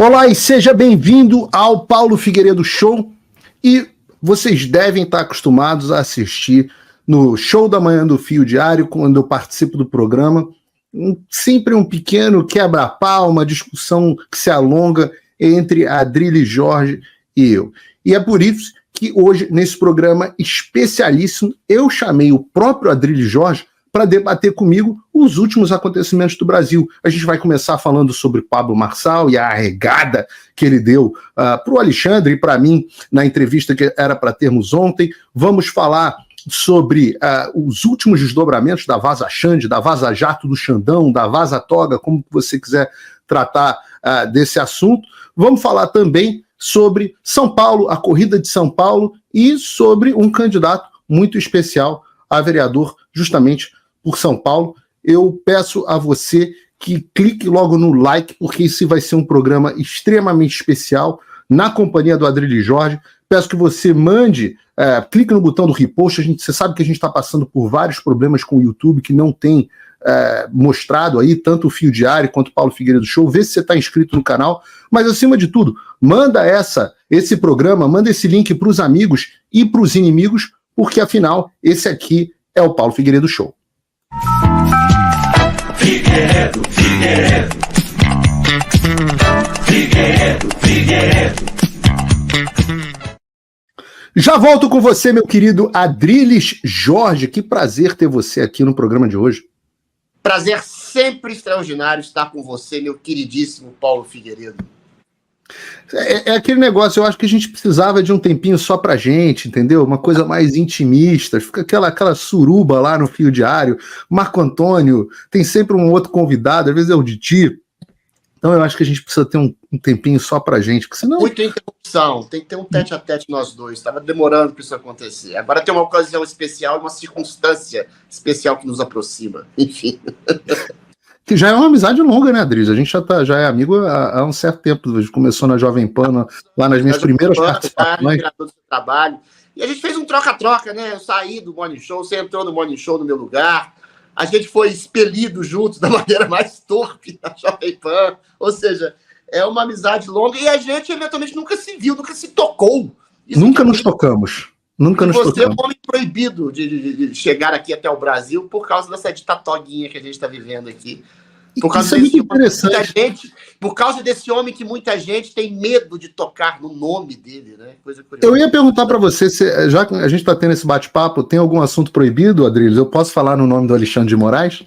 Olá e seja bem-vindo ao Paulo Figueiredo Show. E vocês devem estar acostumados a assistir no Show da Manhã do Fio Diário, quando eu participo do programa, sempre um pequeno quebra-pau, uma discussão que se alonga entre a Adrilles Jorge e eu. E é por isso que hoje, nesse programa especialíssimo, eu chamei o próprio Adrilles Jorge para debater comigo os últimos acontecimentos do Brasil. A gente vai começar falando sobre Pablo Marçal e a arregada que ele deu para o Alexandre e para mim na entrevista que era para termos ontem. Vamos falar sobre os últimos desdobramentos da Vaza Xande, da Vaza Jato do Xandão, da Vaza Toga, como você quiser tratar desse assunto. Vamos falar também sobre São Paulo, a corrida de São Paulo, e sobre um candidato muito especial a vereador justamente por São Paulo. Eu peço a você que clique logo no like, porque esse vai ser um programa extremamente especial, na companhia do Adrilles Jorge. Peço que você mande, clique no botão do repost. Você sabe que a gente está passando por vários problemas com o YouTube, que não tem mostrado aí, tanto o Fio Diário quanto o Paulo Figueiredo Show. Vê se você está inscrito no canal, mas acima de tudo, manda esse programa, manda esse link para os amigos e para os inimigos, porque afinal, esse aqui é o Paulo Figueiredo Show. Figueiredo, Figueiredo. Figueiredo, Figueiredo. Já volto com você, meu querido Adrilles Jorge. Que prazer ter você aqui no programa de hoje. Prazer sempre extraordinário estar com você, meu queridíssimo Paulo Figueiredo. É aquele negócio, eu acho que a gente precisava de um tempinho só pra gente, entendeu? Uma coisa mais intimista, fica aquela suruba lá no Fio Diário, Marco Antônio, tem sempre um outro convidado, às vezes é o Diti. Então eu acho que a gente precisa ter um tempinho só pra gente, porque senão... Muita interrupção, tem que ter um tete-a-tete nós dois, estava demorando para isso acontecer. Agora tem uma ocasião especial, uma circunstância especial que nos aproxima, enfim... Que já é uma amizade longa, né, Adrilles? A gente já é amigo há um certo tempo. A gente começou na Jovem Pan, lá nas minhas primeiras participações. Do seu trabalho. E a gente fez um troca-troca, né? Eu saí do Morning Show, você entrou no Morning Show no meu lugar. A gente foi expelido juntos da maneira mais torpe da Jovem Pan. Ou seja, é uma amizade longa e a gente eventualmente nunca se viu, nunca se tocou. Isso nunca nos tocamos. Nunca nos tocamos. Você é um homem proibido de chegar aqui até o Brasil por causa dessa ditatoguinha que a gente está vivendo aqui. Por causa Isso é muito interessante. Por causa desse homem que muita gente tem medo de tocar no nome dele, né? Coisa curiosa. Eu ia perguntar para você, já que a gente está tendo esse bate-papo, tem algum assunto proibido, Adrilles? Eu posso falar no nome do Alexandre de Moraes?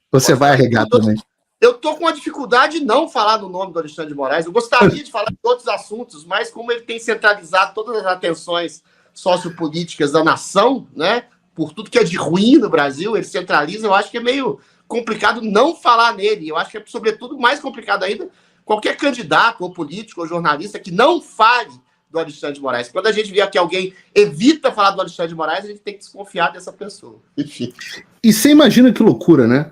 Você vai arregar também? Eu estou com uma dificuldade de não falar no nome do Alexandre de Moraes. Eu gostaria de falar de outros assuntos, mas como ele tem centralizado todas as atenções sociopolíticas da nação, né? Por tudo que é de ruim no Brasil, ele centraliza. Eu acho que é meio complicado não falar nele. Eu acho que é, sobretudo, mais complicado ainda qualquer candidato, ou político, ou jornalista que não fale do Alexandre de Moraes. Quando a gente vê que alguém evita falar do Alexandre de Moraes, a gente tem que desconfiar dessa pessoa. Enfim. E você imagina que loucura, né?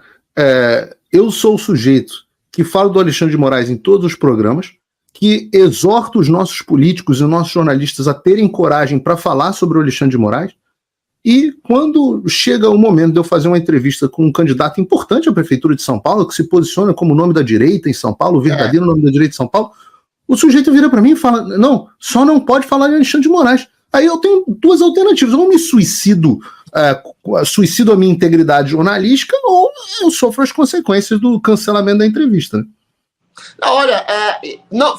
Eu sou o sujeito que fala do Alexandre de Moraes em todos os programas, que exorta os nossos políticos e os nossos jornalistas a terem coragem para falar sobre o Alexandre de Moraes, e quando chega o momento de eu fazer uma entrevista com um candidato importante à Prefeitura de São Paulo, que se posiciona como nome da direita em São Paulo, o verdadeiro nome da direita em São Paulo, o sujeito vira para mim e fala, não, só não pode falar de Alexandre de Moraes. Aí eu tenho duas alternativas, ou me suicido a minha integridade jornalística, ou eu sofro as consequências do cancelamento da entrevista, né? Olha,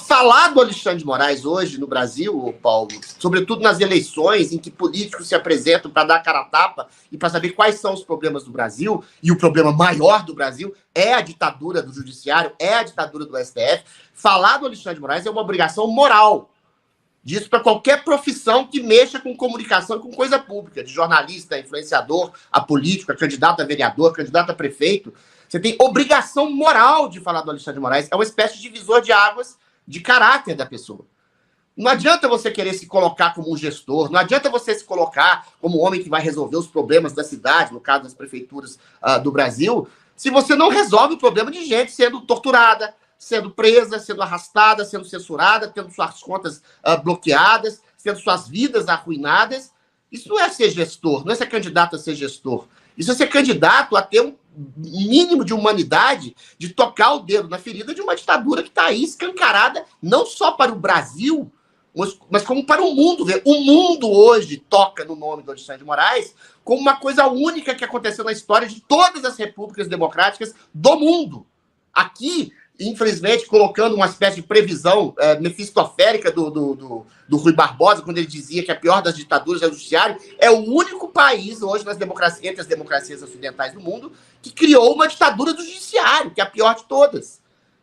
falar do Alexandre de Moraes hoje no Brasil, Paulo, sobretudo nas eleições em que políticos se apresentam para dar cara a tapa e para saber quais são os problemas do Brasil, e o problema maior do Brasil é a ditadura do judiciário, é a ditadura do STF, falar do Alexandre de Moraes é uma obrigação moral. Disso para qualquer profissão que mexa com comunicação, com coisa pública, de jornalista, influenciador, a político, a candidato a vereador, candidato a prefeito. Você tem obrigação moral de falar do Alexandre de Moraes. É uma espécie de divisor de águas de caráter da pessoa. Não adianta você querer se colocar como um gestor, não adianta você se colocar como um homem que vai resolver os problemas da cidade, no caso das prefeituras do Brasil, se você não resolve o problema de gente sendo torturada, sendo presa, sendo arrastada, sendo censurada, tendo suas contas bloqueadas, tendo suas vidas arruinadas. Isso não é ser gestor, não é ser candidato a ser gestor. Isso é ser candidato a ter um mínimo de humanidade, de tocar o dedo na ferida de uma ditadura que está aí escancarada, não só para o Brasil, mas como para o mundo. O mundo hoje toca no nome do Alexandre de Moraes como uma coisa única que aconteceu na história de todas as repúblicas democráticas do mundo. Aqui, infelizmente, colocando uma espécie de previsão mefistoférica do Rui Barbosa, quando ele dizia que a pior das ditaduras é o judiciário, é o único país hoje entre as democracias ocidentais do mundo que criou uma ditadura do judiciário, que é a pior de todas.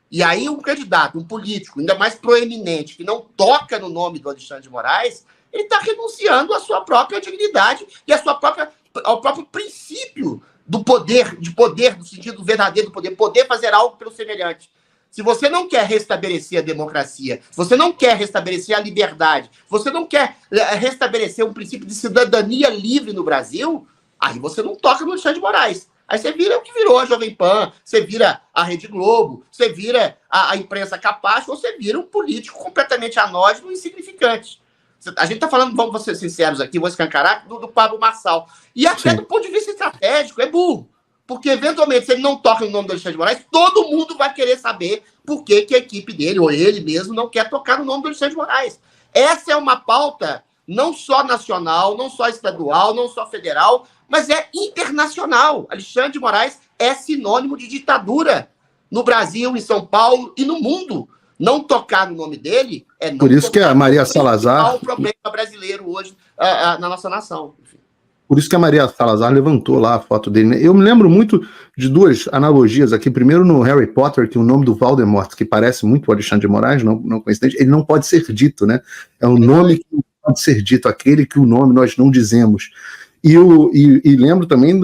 E aí um candidato, um político, ainda mais proeminente, que não toca no nome do Alexandre de Moraes, ele está renunciando à sua própria dignidade e ao próprio princípio do poder, no sentido verdadeiro do poder fazer algo pelo semelhante. Se você não quer restabelecer a democracia, se você não quer restabelecer a liberdade, se você não quer restabelecer um princípio de cidadania livre no Brasil, aí você não toca no Alexandre de Moraes. Aí você vira o que virou a Jovem Pan, você vira a Rede Globo, você vira a imprensa capaz, ou você vira um político completamente anódino e insignificante. A gente está falando, vamos ser sinceros aqui, vou escancarar, do Pablo Marçal. E até Sim. do ponto de vista estratégico, é burro. Porque, eventualmente, se ele não toca no nome do Alexandre de Moraes, todo mundo vai querer saber por que a equipe dele, ou ele mesmo, não quer tocar no nome do Alexandre de Moraes. Essa é uma pauta não só nacional, não só estadual, não só federal, mas é internacional. Alexandre de Moraes é sinônimo de ditadura no Brasil, em São Paulo e no mundo. Não tocar no nome dele é não. Por isso que a Maria Salazar... o problema brasileiro hoje na nossa nação. Enfim. Por isso que a Maria Salazar levantou lá a foto dele. Né? Eu me lembro muito de duas analogias aqui. Primeiro, no Harry Potter, que o nome do Voldemort, que parece muito o Alexandre de Moraes, não coincidente, ele não pode ser dito, né? É um nome que não pode ser dito, aquele que o nome nós não dizemos. E lembro também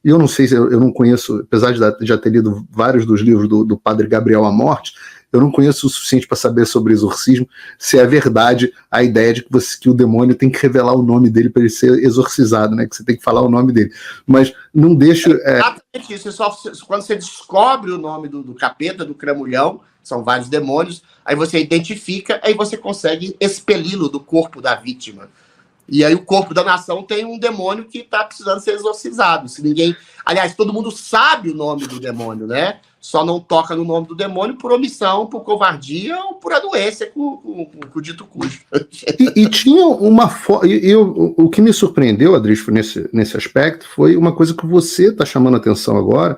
eu não sei se eu não conheço, apesar de já ter lido vários dos livros do Padre Gabriel à Morte, eu não conheço o suficiente para saber sobre exorcismo, se é verdade a ideia de que o demônio tem que revelar o nome dele para ele ser exorcizado, né? Que você tem que falar o nome dele. Mas não deixa... Exatamente isso. Quando você descobre o nome do capeta, do cramulhão, são vários demônios, aí você identifica, aí você consegue expeli-lo do corpo da vítima. E aí o corpo da nação tem um demônio que está precisando ser exorcizado. Se ninguém... Aliás, todo mundo sabe o nome do demônio, né? Só não toca no nome do demônio por omissão, por covardia ou por anuência com o dito cujo. E tinha uma... O que me surpreendeu, Adriano, nesse aspecto, foi uma coisa que você está chamando a atenção agora,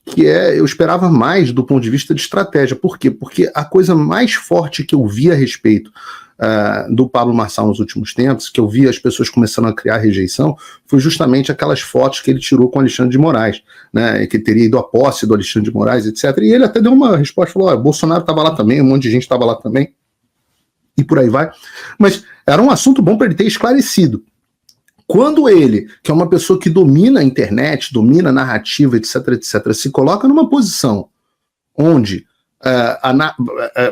que eu esperava mais do ponto de vista de estratégia. Por quê? Porque a coisa mais forte que eu vi a respeito do Pablo Marçal nos últimos tempos, que eu vi as pessoas começando a criar rejeição, foi justamente aquelas fotos que ele tirou com Alexandre de Moraes, né, que teria ido à posse do Alexandre de Moraes, etc. E ele até deu uma resposta, falou, Bolsonaro estava lá também, um monte de gente estava lá também, e por aí vai. Mas era um assunto bom para ele ter esclarecido. Quando ele, que é uma pessoa que domina a internet, domina a narrativa, etc., se coloca numa posição onde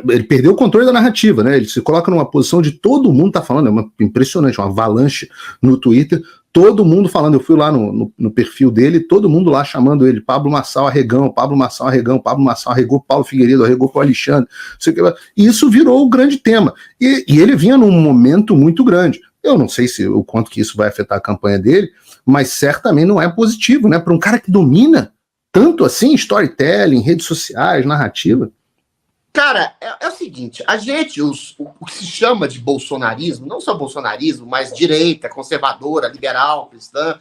ele perdeu o controle da narrativa, né? Ele se coloca numa posição de todo mundo tá falando, impressionante, uma avalanche no Twitter, todo mundo falando. Eu fui lá no perfil dele, todo mundo lá chamando ele Pablo Marçal arregão, Pablo Marçal arregão, Pablo Marçal arregou Paulo Figueiredo, arregou com o Alexandre, e isso virou o grande tema, e ele vinha num momento muito grande. Eu não sei o quanto que isso vai afetar a campanha dele, mas certamente não é positivo, né? Para um cara que domina tanto assim storytelling, redes sociais, narrativa. Cara, é o seguinte, a gente, o que se chama de bolsonarismo, não só bolsonarismo, mas direita, conservadora, liberal, cristã,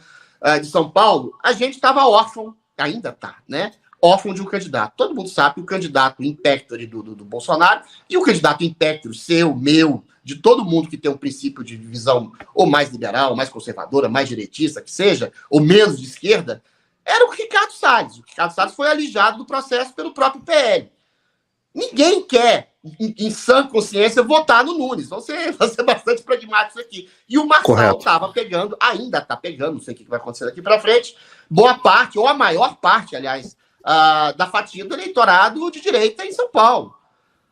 de São Paulo, a gente estava órfão, ainda está, né? Órfão de um candidato. Todo mundo sabe que o candidato impector do Bolsonaro e o candidato impector seu, meu, de todo mundo que tem um princípio de visão ou mais liberal, mais conservadora, mais direitista, que seja, ou menos de esquerda, era o Ricardo Salles. O Ricardo Salles foi alijado do processo pelo próprio PL. Ninguém quer, em sã consciência, votar no Nunes. Vou ser bastante pragmático aqui. E o Marçal estava pegando, ainda está pegando, não sei o que vai acontecer daqui para frente, boa parte, ou a maior parte, aliás, da fatia do eleitorado de direita em São Paulo.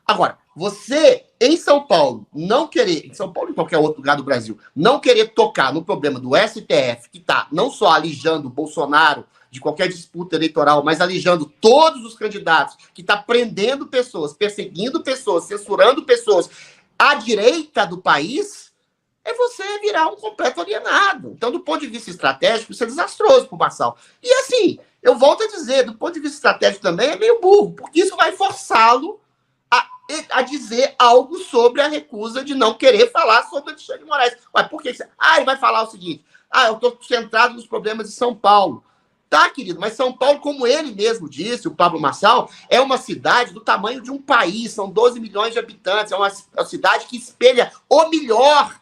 Agora, você, em São Paulo, não querer, em São Paulo e em qualquer outro lugar do Brasil, não querer tocar no problema do STF, que está não só alijando o Bolsonaro de qualquer disputa eleitoral, mas alijando todos os candidatos, que está prendendo pessoas, perseguindo pessoas, censurando pessoas à direita do país, é você virar um completo alienado. Então, do ponto de vista estratégico, isso é desastroso para o Marçal. E assim, eu volto a dizer, do ponto de vista estratégico também é meio burro, porque isso vai forçá-lo a dizer algo sobre a recusa de não querer falar sobre o Alexandre de Moraes. Mas por que? Ele vai falar o seguinte, eu estou centrado nos problemas de São Paulo. Tá, querido, mas São Paulo, como ele mesmo disse, o Pablo Marçal, é uma cidade do tamanho de um país, são 12 milhões de habitantes, é uma cidade que espelha o melhor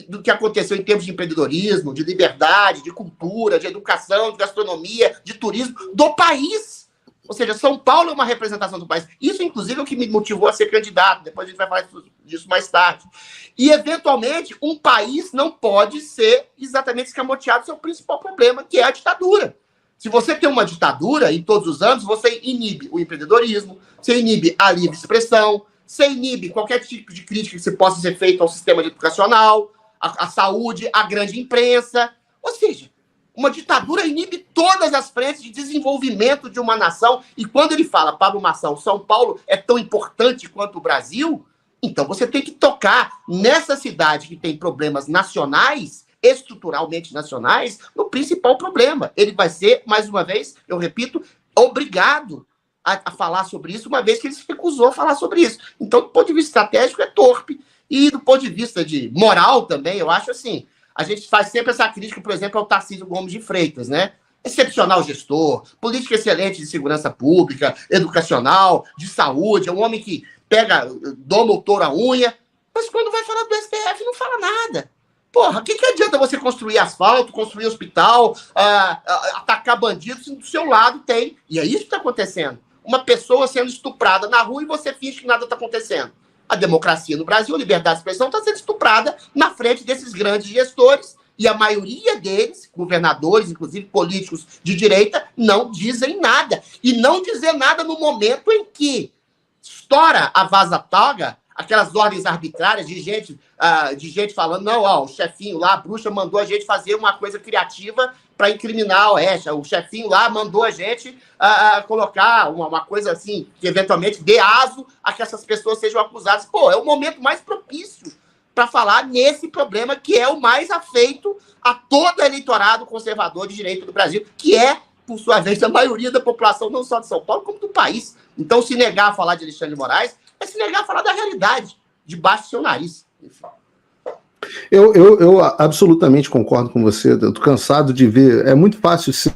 do que aconteceu em termos de empreendedorismo, de liberdade, de cultura, de educação, de gastronomia, de turismo do país. Ou seja, São Paulo é uma representação do país. Isso, inclusive, é o que me motivou a ser candidato. Depois a gente vai falar disso mais tarde. E, eventualmente, um país não pode ser exatamente escamoteado seu principal problema, que é a ditadura. Se você tem uma ditadura, em todos os anos, você inibe o empreendedorismo, você inibe a livre expressão, você inibe qualquer tipo de crítica que possa ser feita ao sistema educacional, à saúde, à grande imprensa. Ou seja, uma ditadura inibe todas as frentes de desenvolvimento de uma nação. E quando ele fala, Pablo Marçal, São Paulo é tão importante quanto o Brasil, então você tem que tocar nessa cidade que tem problemas nacionais, estruturalmente nacionais, no principal problema. Ele vai ser, mais uma vez, eu repito, obrigado a falar sobre isso, uma vez que ele se recusou a falar sobre isso. Então, do ponto de vista estratégico, é torpe. E do ponto de vista de moral também, eu acho assim, a gente faz sempre essa crítica, por exemplo, ao Tarcísio Gomes de Freitas, né? Excepcional gestor, política excelente de segurança pública, educacional, de saúde, é um homem que doma o touro à unha, mas quando vai falar do STF não fala nada. Porra, o que adianta você construir asfalto, construir hospital, atacar bandidos, se do seu lado tem, e é isso que está acontecendo, uma pessoa sendo estuprada na rua e você finge que nada está acontecendo. A democracia no Brasil, a liberdade de expressão está sendo estuprada na frente desses grandes gestores e a maioria deles, governadores, inclusive políticos de direita, não dizem nada. E não dizer nada no momento em que estoura a vaza-toga, aquelas ordens arbitrárias de gente falando, não, o chefinho lá, a bruxa, mandou a gente fazer uma coisa criativa para incriminar o chefinho lá mandou a gente colocar uma coisa assim, que eventualmente dê aso a que essas pessoas sejam acusadas. Pô, é o momento mais propício para falar nesse problema que é o mais afeito a todo eleitorado conservador de direita do Brasil, que é, por sua vez, a maioria da população, não só de São Paulo, como do país. Então, se negar a falar de Alexandre de Moraes é se negar a falar da realidade, debaixo do seu nariz. Enfim. Eu absolutamente concordo com você. Eu tô cansado de ver. É muito fácil ser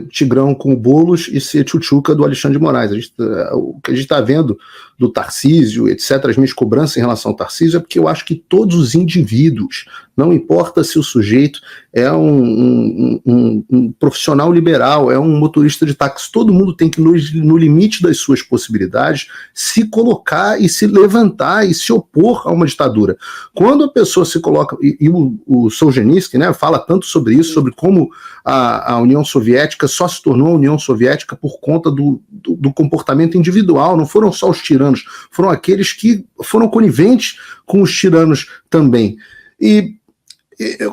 Tigrão com o Boulos e ser Tchutchuca do Alexandre de Moraes. O que a gente está vendo do Tarcísio, etc., as minhas cobranças em relação ao Tarcísio é porque eu acho que todos os indivíduos, não importa se o sujeito é um profissional liberal, é um motorista de táxi, todo mundo tem que, no limite das suas possibilidades, se colocar e se levantar e se opor a uma ditadura. Quando a pessoa se coloca, e o Solzhenitsyn, né, fala tanto sobre isso, sobre como a União Soviética só se tornou a União Soviética por conta do comportamento individual, não foram só os tiranos, foram aqueles que foram coniventes com os tiranos também. E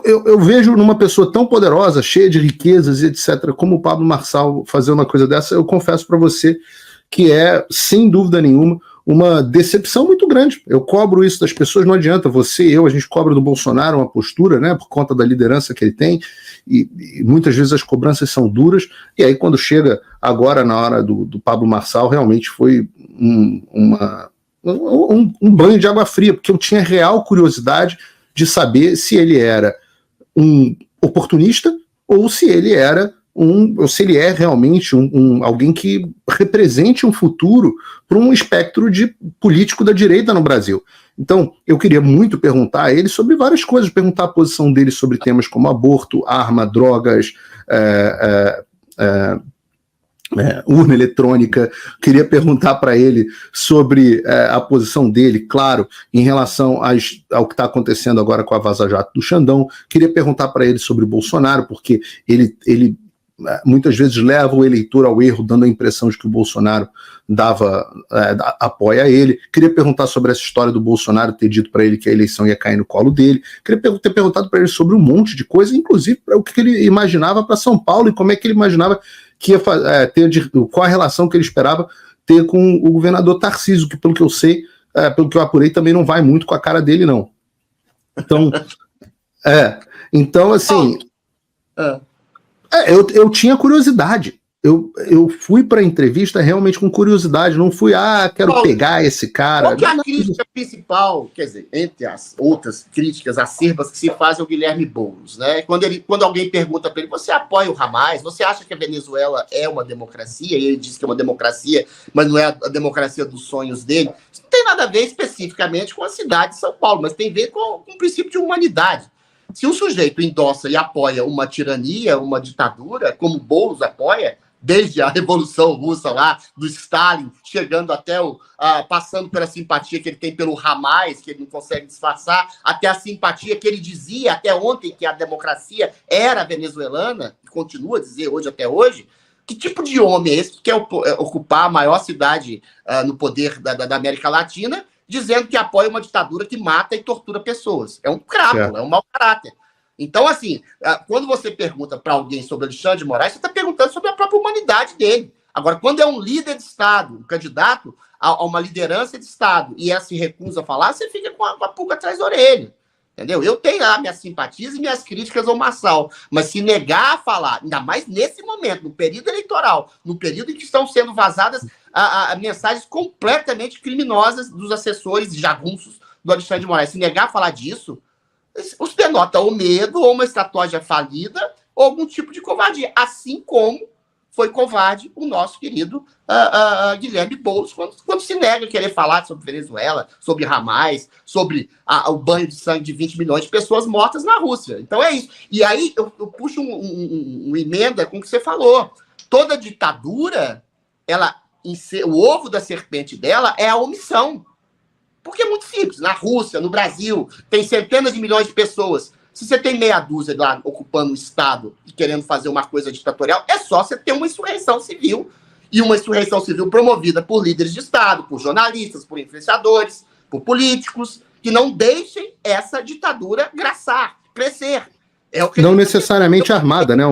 eu vejo numa pessoa tão poderosa, cheia de riquezas e etc., como o Pablo Marçal fazer uma coisa dessa, eu confesso para você que é, sem dúvida nenhuma, uma decepção muito grande. Eu cobro isso das pessoas, não adianta, você e eu, a gente cobra do Bolsonaro uma postura, né, por conta da liderança que ele tem, e muitas vezes as cobranças são duras, e aí quando chega agora na hora do Pablo Marçal, realmente foi um banho de água fria, porque eu tinha real curiosidade de saber se ele era um oportunista ou se ele era ou se ele é realmente alguém que represente um futuro para um espectro de político da direita no Brasil. Então, eu queria muito perguntar a ele sobre várias coisas, perguntar a posição dele sobre temas como aborto, arma, drogas, urna eletrônica. Queria perguntar para ele sobre a posição dele, claro, em relação ao que está acontecendo agora com a Vaza Jato do Xandão. Queria perguntar para ele sobre o Bolsonaro, porque ele muitas vezes leva o eleitor ao erro, dando a impressão de que o Bolsonaro apoia ele. Queria perguntar sobre essa história do Bolsonaro ter dito para ele que a eleição ia cair no colo dele. Queria ter perguntado para ele sobre um monte de coisa, inclusive o que ele imaginava para São Paulo e como é que ele imaginava que ia ter, qual a relação que ele esperava ter com o governador Tarcísio, que pelo que eu sei, pelo que eu apurei, também não vai muito com a cara dele, não. Então, Então, assim, eu tinha curiosidade. Eu fui para a entrevista realmente com curiosidade, não fui, quero pegar esse cara. Qual que é a crítica principal, quer dizer, entre as outras críticas acerbas que se faz ao Guilherme Boulos, né? Quando alguém pergunta para ele, você apoia o Hamas? Você acha que a Venezuela é uma democracia? E ele diz que é uma democracia, mas não é a democracia dos sonhos dele. Isso não tem nada a ver especificamente com a cidade de São Paulo, mas tem a ver com o princípio de humanidade. Se um sujeito endossa e apoia uma tirania, uma ditadura, como Boulos apoia, desde a Revolução Russa lá, do Stalin, chegando até passando pela simpatia que ele tem pelo Hamas, que ele não consegue disfarçar, até a simpatia que ele dizia até ontem que a democracia era venezuelana, e continua a dizer hoje até hoje. Que tipo de homem é esse que quer ocupar a maior cidade no poder da América Latina, dizendo que apoia uma ditadura que mata e tortura pessoas? É um crápula, é um mau caráter. Então, assim, quando você pergunta para alguém sobre Alexandre de Moraes, você está perguntando sobre a própria humanidade dele. Agora, quando é um líder de Estado, um candidato a uma liderança de Estado, e ela se recusa a falar, você fica com a pulga atrás da orelha. Entendeu? Eu tenho lá minhas simpatias e minhas críticas ao Marçal, mas se negar a falar, ainda mais nesse momento, no período eleitoral, no período em que estão sendo vazadas mensagens completamente criminosas dos assessores jagunços do Alexandre de Moraes, se negar a falar disso, os denota ou medo, ou uma estratégia falida, ou algum tipo de covardia. Assim como foi covarde o nosso querido Guilherme Boulos, quando se nega a querer falar sobre Venezuela, sobre Hamas, sobre o banho de sangue de 20 milhões de pessoas mortas na Rússia. Então é isso. E aí eu puxo uma emenda com o que você falou. Toda ditadura, o ovo da serpente dela é a omissão. Porque é muito simples. Na Rússia, no Brasil, tem centenas de milhões de pessoas. Se você tem meia dúzia lá ocupando o Estado e querendo fazer uma coisa ditatorial, é só você ter uma insurreição civil. E uma insurreição civil promovida por líderes de Estado, por jornalistas, por influenciadores, por políticos, que não deixem essa ditadura crescer. É o que não necessariamente armada, né?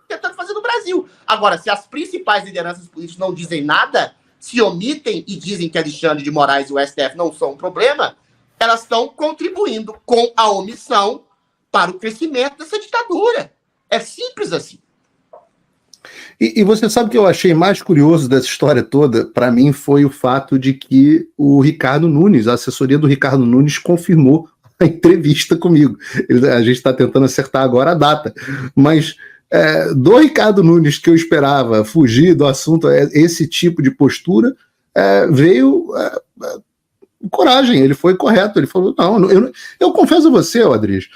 Tentando fazer no Brasil. Agora, se as principais lideranças políticas não dizem nada, se omitem e dizem que Alexandre de Moraes e o STF não são um problema, elas estão contribuindo com a omissão para o crescimento dessa ditadura. É simples assim. E você sabe o que eu achei mais curioso dessa história toda? Para mim foi o fato de que o Ricardo Nunes, a assessoria do Ricardo Nunes, confirmou a entrevista comigo. A gente está tentando acertar agora a data, mas do Ricardo Nunes, que eu esperava fugir do assunto, esse tipo de postura, veio coragem, ele foi correto, ele falou, eu confesso a você, Adriles,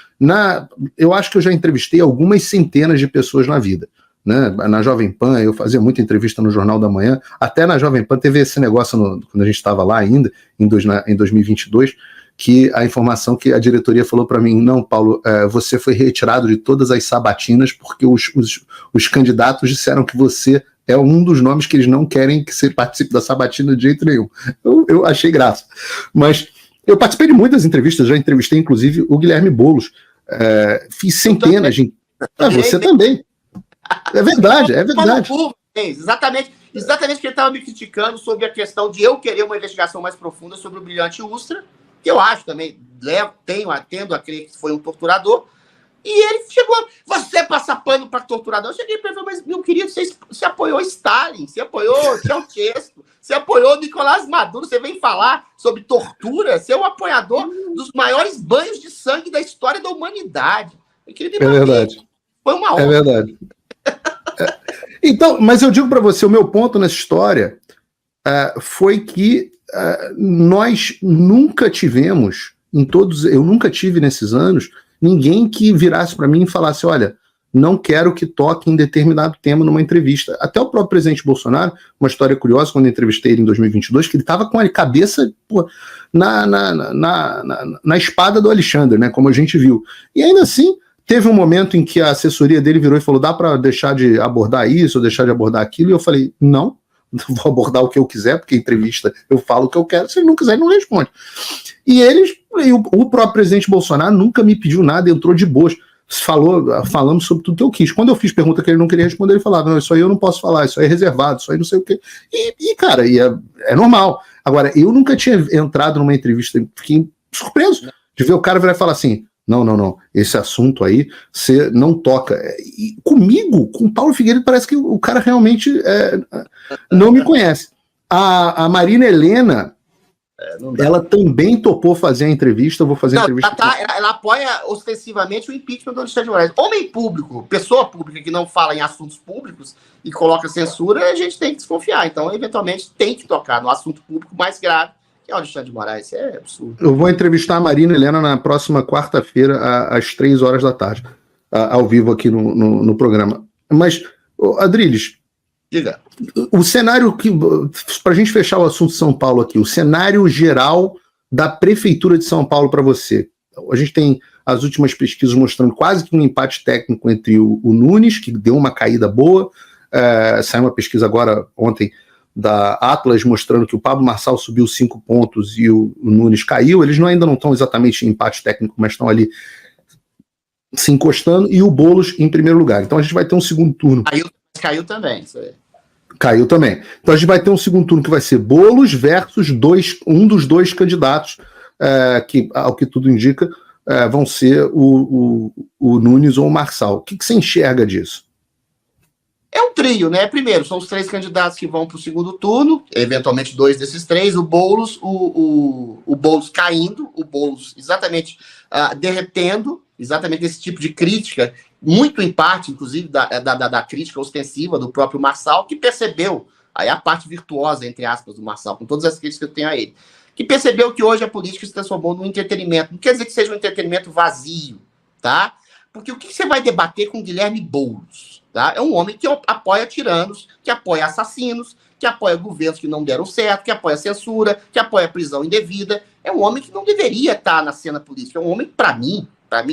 eu acho que eu já entrevistei algumas centenas de pessoas na vida, né? Na Jovem Pan, eu fazia muita entrevista no Jornal da Manhã, até na Jovem Pan teve esse negócio, quando a gente estava lá ainda, em 2022, que a informação que a diretoria falou para mim, não, Paulo, você foi retirado de todas as sabatinas porque os candidatos disseram que você é um dos nomes que eles não querem que você participe da sabatina de jeito nenhum. Eu achei graça. Mas eu participei de muitas entrevistas, já entrevistei inclusive o Guilherme Boulos, fiz centenas de... você também. É verdade. Exatamente que ele estava me criticando sobre a questão de eu querer uma investigação mais profunda sobre o Brilhante Ustra, que eu acho também, tendo a crer que foi um torturador, e ele chegou, você passa pano para torturador. Eu cheguei para ele, mas meu querido, você apoiou Stalin, você apoiou Ceausescu, você apoiou Nicolás Maduro, você vem falar sobre tortura, você é o apoiador dos maiores banhos de sangue da história da humanidade. É verdade. Foi uma honra. É verdade. Então, mas eu digo para você, o meu ponto nessa história foi que nós nunca tivemos, eu nunca tive nesses anos, ninguém que virasse para mim e falasse, olha, não quero que toque em determinado tema numa entrevista. Até o próprio presidente Bolsonaro, uma história curiosa, quando eu entrevistei ele em 2022, que ele estava com a cabeça na espada do Alexandre, né, como a gente viu. E ainda assim, teve um momento em que a assessoria dele virou e falou, dá para deixar de abordar isso ou deixar de abordar aquilo? E eu falei, não vou abordar o que eu quiser, porque entrevista eu falo o que eu quero, se ele não quiser, ele não responde. E o próprio presidente Bolsonaro nunca me pediu nada, entrou de boas, falamos sobre tudo que eu quis. Quando eu fiz pergunta que ele não queria responder, ele falava, não, isso aí eu não posso falar, isso aí é reservado, isso aí não sei o quê. Cara, é normal. Agora, eu nunca tinha entrado numa entrevista, fiquei surpreso de ver o cara virar e falar assim, Não. Esse assunto aí, você não toca. E comigo, com o Paulo Figueiredo, parece que o cara realmente não me conhece. A Marina Helena, ela também topou fazer a entrevista. Eu vou fazer a entrevista. Ela apoia ostensivamente o impeachment do Alexandre de Moraes. Homem público, pessoa pública que não fala em assuntos públicos e coloca censura, a gente tem que desconfiar. Então, eventualmente, tem que tocar no assunto público mais grave, que é o Alexandre de Moraes. Isso é absurdo. Eu vou entrevistar a Marina Helena na próxima quarta-feira, às 3 horas da tarde, ao vivo aqui no programa. Mas, Adriles, diga. O cenário que, para a gente fechar o assunto de São Paulo aqui, o cenário geral da Prefeitura de São Paulo para você. A gente tem as últimas pesquisas mostrando quase que um empate técnico entre o Nunes, que deu uma caída boa, saiu uma pesquisa agora ontem da Atlas mostrando que o Pablo Marçal subiu 5 pontos e o Nunes caiu. Eles ainda não estão exatamente em empate técnico, mas estão ali se encostando, e o Boulos em primeiro lugar. Então a gente vai ter um segundo turno. Caiu também, isso aí. Caiu também. Então a gente vai ter um segundo turno que vai ser Boulos versus um dos dois candidatos, que, ao que tudo indica, vão ser o Nunes ou o Marçal. O que você enxerga disso? É um trio, né? Primeiro, são os 3 candidatos que vão para o segundo turno, eventualmente 2 desses 3, o Boulos, o Boulos caindo, o Boulos exatamente derretendo, exatamente esse tipo de crítica, muito em parte, inclusive, da crítica ostensiva do próprio Marçal, que percebeu, aí a parte virtuosa, entre aspas, do Marçal, com todas as críticas que eu tenho a ele, que percebeu que hoje a política se transformou num entretenimento. Não quer dizer que seja um entretenimento vazio, tá? Porque o que você vai debater com Guilherme Boulos? Tá? É um homem que apoia tiranos, que apoia assassinos, que apoia governos que não deram certo, que apoia censura, que apoia prisão indevida. É um homem que não deveria estar na cena política. É um homem, para mim,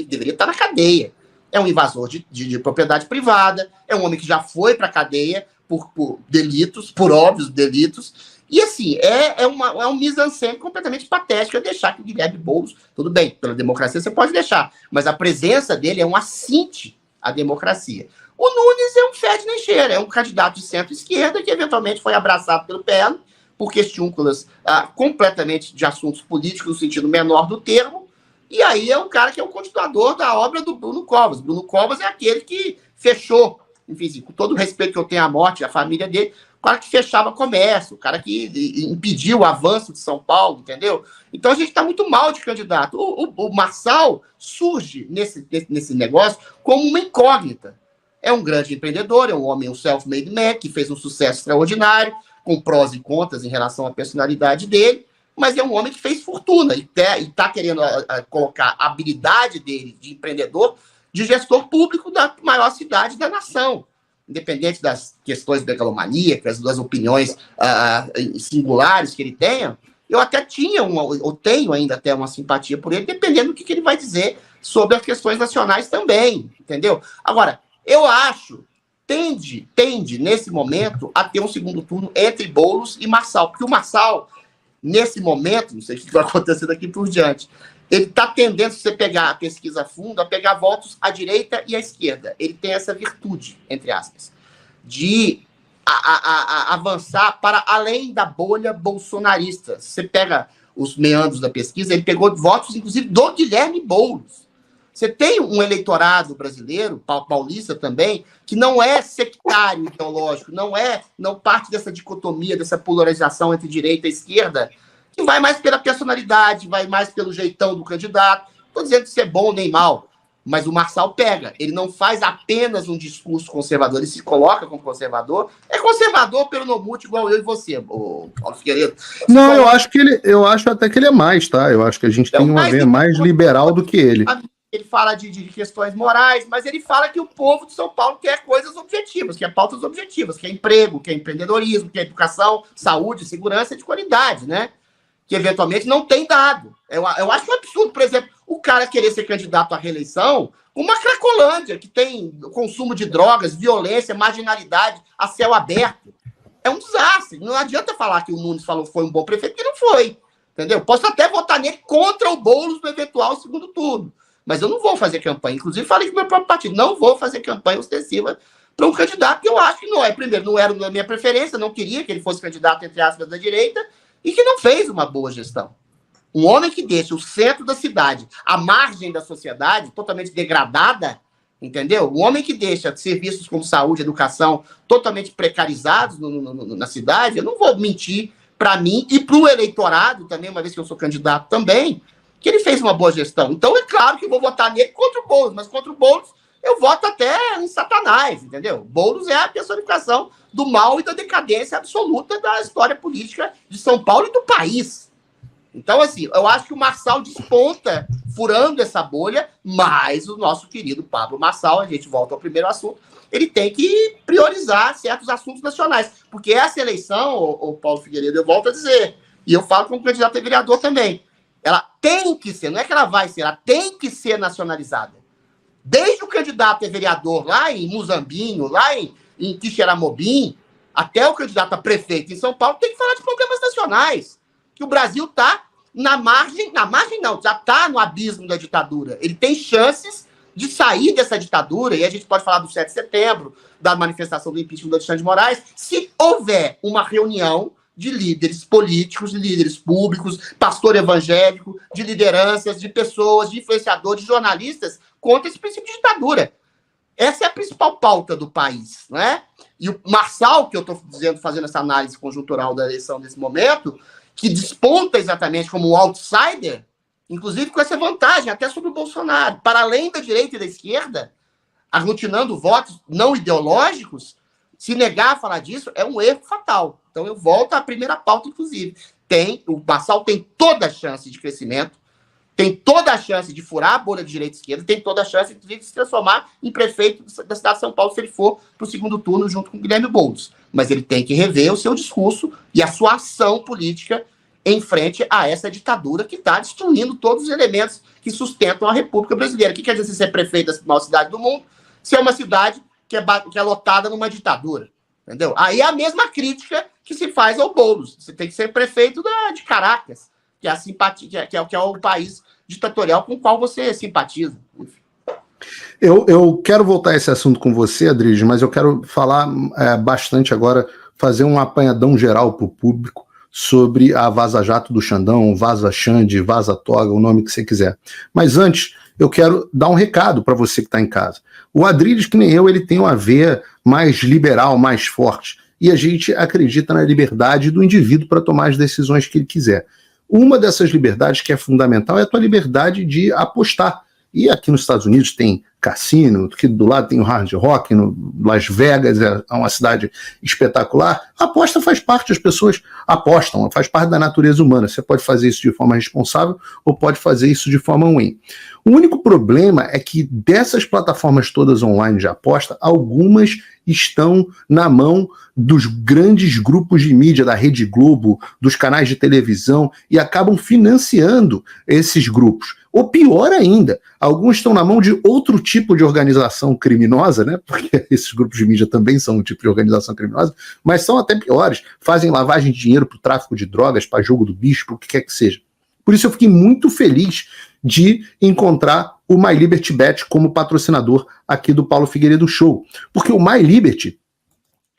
deveria estar na cadeia. É um invasor de propriedade privada, é um homem que já foi para a cadeia por delitos, por óbvios delitos. E, assim, é um mise-en-scène completamente patético deixar que o Guilherme Boulos, tudo bem, pela democracia você pode deixar, mas a presença dele é um assinte à democracia. O Nunes é um fede nem cheira, é um candidato de centro-esquerda que eventualmente foi abraçado pelo PL por questiúnculas completamente de assuntos políticos no sentido menor do termo, e aí é um cara que é o continuador da obra do Bruno Covas. Bruno Covas é aquele que fechou, enfim, com todo o respeito que eu tenho à morte, à família dele, o cara que fechava comércio, o cara que impediu o avanço de São Paulo, entendeu? Então a gente está muito mal de candidato. O Marçal surge nesse negócio como uma incógnita. É um grande empreendedor, é um homem, um self-made man, que fez um sucesso extraordinário, com prós e contras em relação à personalidade dele, mas é um homem que fez fortuna e está querendo colocar a habilidade dele de empreendedor, de gestor público da maior cidade da nação. Independente das questões megalomaníacas, das opiniões singulares que ele tenha, eu até tenho ainda até uma simpatia por ele, dependendo do que ele vai dizer sobre as questões nacionais também, entendeu? Agora, eu acho, tende, nesse momento, a ter um segundo turno entre Boulos e Marçal, porque o Marçal, nesse momento, não sei o que vai acontecer daqui por diante, ele está tendendo, se você pegar a pesquisa a fundo, a pegar votos à direita e à esquerda. Ele tem essa virtude, entre aspas, de avançar para além da bolha bolsonarista. Se você pega os meandros da pesquisa, ele pegou votos, inclusive, do Guilherme Boulos. Você tem um eleitorado brasileiro, paulista também, que não é sectário ideológico, não parte dessa dicotomia, dessa polarização entre direita e esquerda, que vai mais pela personalidade, vai mais pelo jeitão do candidato. Não estou dizendo que isso é bom nem mal, mas o Marçal pega. Ele não faz apenas um discurso conservador, ele se coloca como conservador. É conservador pelo Nomute, igual eu e você, o Paulo Figueiredo. Não, eu acho até que ele é mais, tá? Eu acho que a gente tem uma veia mais liberal do que ele. Ele fala de questões morais, mas ele fala que o povo de São Paulo quer coisas objetivas, quer pautas objetivas, quer emprego, quer empreendedorismo, quer educação, saúde, segurança de qualidade, né? Que eventualmente não tem dado. Eu acho um absurdo, por exemplo, o cara querer ser candidato à reeleição com uma Cracolândia, que tem consumo de drogas, violência, marginalidade a céu aberto. É um desastre. Não adianta falar que o Nunes falou que foi um bom prefeito, porque não foi. Entendeu? Posso até votar nele contra o Boulos no eventual segundo turno. Mas eu não vou fazer campanha. Inclusive, falei com o meu próprio partido, não vou fazer campanha ostensiva para um candidato que eu acho que não é. Primeiro, não era da minha preferência, não queria que ele fosse candidato, entre aspas, da direita, e que não fez uma boa gestão. Um homem que deixa o centro da cidade, a margem da sociedade, totalmente degradada, entendeu? Um homem que deixa serviços como saúde, educação, totalmente precarizados na cidade, eu não vou mentir para mim e para o eleitorado também, uma vez que eu sou candidato também, que ele fez uma boa gestão. Então, é claro que eu vou votar nele contra o Boulos, mas contra o Boulos eu voto até em Satanás, entendeu? Boulos é a personificação do mal e da decadência absoluta da história política de São Paulo e do país. Então, assim, eu acho que o Marçal desponta furando essa bolha, mas o nosso querido Pablo Marçal, a gente volta ao primeiro assunto, ele tem que priorizar certos assuntos nacionais, porque essa eleição, o Paulo Figueiredo, eu volto a dizer, e eu falo como candidato a vereador também, ela tem que ser, não é que ela vai ser, ela tem que ser nacionalizada. Desde o candidato a vereador lá em Muzambinho, lá em Quixeramobim, até o candidato a prefeito em São Paulo, tem que falar de problemas nacionais. Que o Brasil está na margem não, já está no abismo da ditadura. Ele tem chances de sair dessa ditadura, e a gente pode falar do 7 de setembro, da manifestação do impeachment do Alexandre de Moraes, se houver uma reunião de líderes políticos, de líderes públicos, pastor evangélico, de lideranças, de pessoas, de influenciadores, de jornalistas, contra esse princípio de ditadura. Essa é a principal pauta do país, né? E o Marçal, que eu estou dizendo, fazendo essa análise conjuntural da eleição nesse momento, que desponta exatamente como um outsider, inclusive com essa vantagem até sobre o Bolsonaro, para além da direita e da esquerda, aglutinando votos não ideológicos, se negar a falar disso é um erro fatal. Então eu volto à primeira pauta, inclusive. O Marçal tem toda a chance de crescimento, tem toda a chance de furar a bolha de direita e esquerda, tem toda a chance, inclusive, de se transformar em prefeito da cidade de São Paulo se ele for para o segundo turno junto com o Guilherme Boulos. Mas ele tem que rever o seu discurso e a sua ação política em frente a essa ditadura que está destruindo todos os elementos que sustentam a República Brasileira. O que quer dizer ser prefeito da maior cidade do mundo se é uma cidade que é lotada numa ditadura? Entendeu? Aí é a mesma crítica que se faz ao Boulos. Você tem que ser prefeito de Caracas, que é a simpatia, que é o país ditatorial com o qual você simpatiza. Enfim. Eu quero voltar a esse assunto com você, Adriles, mas eu quero falar bastante agora, fazer um apanhadão geral para o público sobre a Vaza Jato do Xandão, Vaza Xande, Vaza Toga, o nome que você quiser. Mas antes, eu quero dar um recado para você que está em casa. O Adriles, que nem eu, ele tem uma veia mais liberal, mais forte, e a gente acredita na liberdade do indivíduo para tomar as decisões que ele quiser. Uma dessas liberdades que é fundamental é a tua liberdade de apostar. E aqui nos Estados Unidos tem cassino, que do lado tem o Hard Rock, Las Vegas é uma cidade espetacular. A aposta faz parte, as pessoas apostam, faz parte da natureza humana. Você pode fazer isso de forma responsável ou pode fazer isso de forma ruim. O único problema é que dessas plataformas todas online de aposta, algumas estão na mão dos grandes grupos de mídia, da Rede Globo, dos canais de televisão, e acabam financiando esses grupos. Ou pior ainda, alguns estão na mão de outro tipo de organização criminosa, né? Porque esses grupos de mídia também são um tipo de organização criminosa, mas são até piores, fazem lavagem de dinheiro para o tráfico de drogas, para jogo do bicho, para o que quer que seja. Por isso eu fiquei muito feliz de encontrar o My Liberty Bet como patrocinador aqui do Paulo Figueiredo Show. Porque o My Liberty,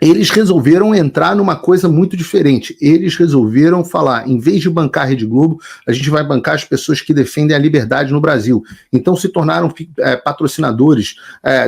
eles resolveram entrar numa coisa muito diferente. Eles resolveram falar, em vez de bancar a Rede Globo, a gente vai bancar as pessoas que defendem a liberdade no Brasil. Então se tornaram patrocinadores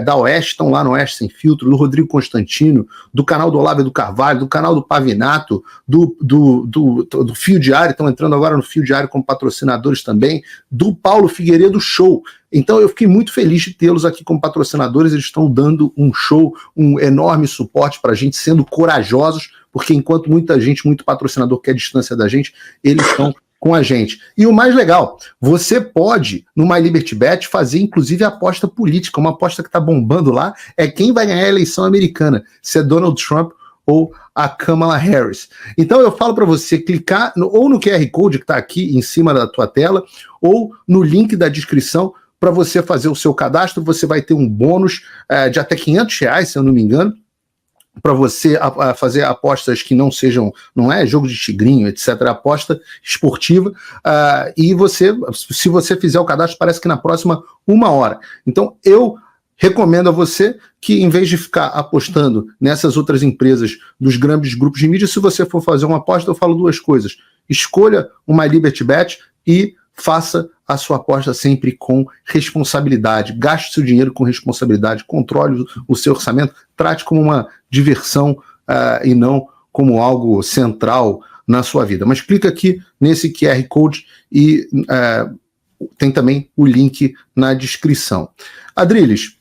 da Oeste, estão lá no Oeste Sem Filtro, do Rodrigo Constantino, do canal do Olavo do Carvalho, do canal do Pavinato, do Fio Diário, estão entrando agora no Fio Diário como patrocinadores também, do Paulo Figueiredo Show. Então eu fiquei muito feliz de tê-los aqui como patrocinadores, eles estão dando um show, um enorme suporte para a gente, sendo corajosos, porque enquanto muita gente, muito patrocinador quer distância da gente, eles estão com a gente. E o mais legal, você pode, no My Liberty Bet, fazer inclusive aposta política, uma aposta que está bombando lá, é quem vai ganhar a eleição americana, se é Donald Trump ou a Kamala Harris. Então eu falo para você clicar ou no QR Code que está aqui em cima da tua tela, ou no link da descrição, para você fazer o seu cadastro. Você vai ter um bônus de até R$500, se eu não me engano, para você fazer apostas que não sejam, não é jogo de tigrinho, etc., aposta esportiva, e se você fizer o cadastro, parece que na próxima 1 hora. Então eu recomendo a você que, em vez de ficar apostando nessas outras empresas dos grandes grupos de mídia, se você for fazer uma aposta, eu falo 2 coisas. Escolha o My Liberty Bet e faça a sua aposta sempre com responsabilidade. Gaste seu dinheiro com responsabilidade, controle o seu orçamento, trate como uma diversão e não como algo central na sua vida. Mas clica aqui nesse QR Code e tem também o link na descrição. Adriles,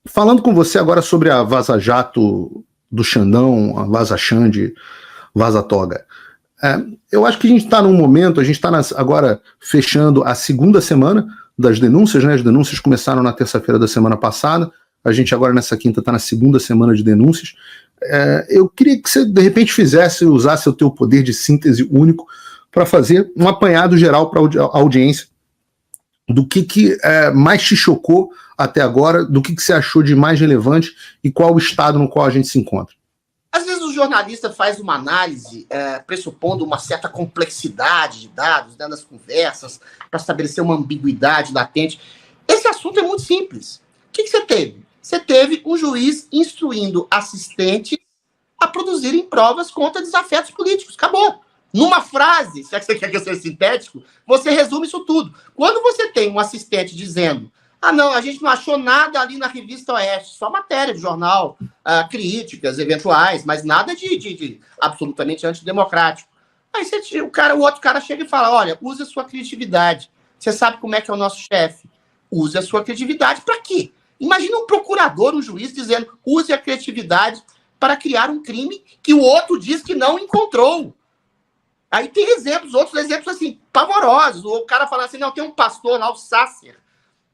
falando com você agora sobre a Vaza Jato do Xandão, a Vaza Xande, Vaza Toga. Eu acho que a gente está num momento, a gente está agora fechando a segunda semana das denúncias, né? As denúncias começaram na terça-feira da semana passada, a gente agora nessa quinta está na segunda semana de denúncias. Eu queria que você, de repente, usasse o teu poder de síntese único para fazer um apanhado geral para a audiência do que mais te chocou até agora, do que você achou de mais relevante e qual o estado no qual a gente se encontra. Às vezes o jornalista faz uma análise pressupondo uma certa complexidade de dados, né, nas conversas, para estabelecer uma ambiguidade latente. Esse assunto é muito simples. O que você teve? Você teve um juiz instruindo assistentes a produzirem provas contra desafetos políticos. Acabou. Numa frase, se é que você quer que eu seja sintético, você resume isso tudo. Quando você tem um assistente dizendo: não, a gente não achou nada ali na Revista Oeste, só matéria de jornal, críticas eventuais, mas nada de absolutamente antidemocrático. Aí o outro cara chega e fala: olha, use a sua criatividade. Você sabe como é que é o nosso chefe. Use a sua criatividade para quê? Imagina um procurador, um juiz dizendo: use a criatividade para criar um crime que o outro diz que não encontrou. Aí tem outros exemplos assim, pavorosos. O cara fala assim: não, tem um pastor lá, o Sácer,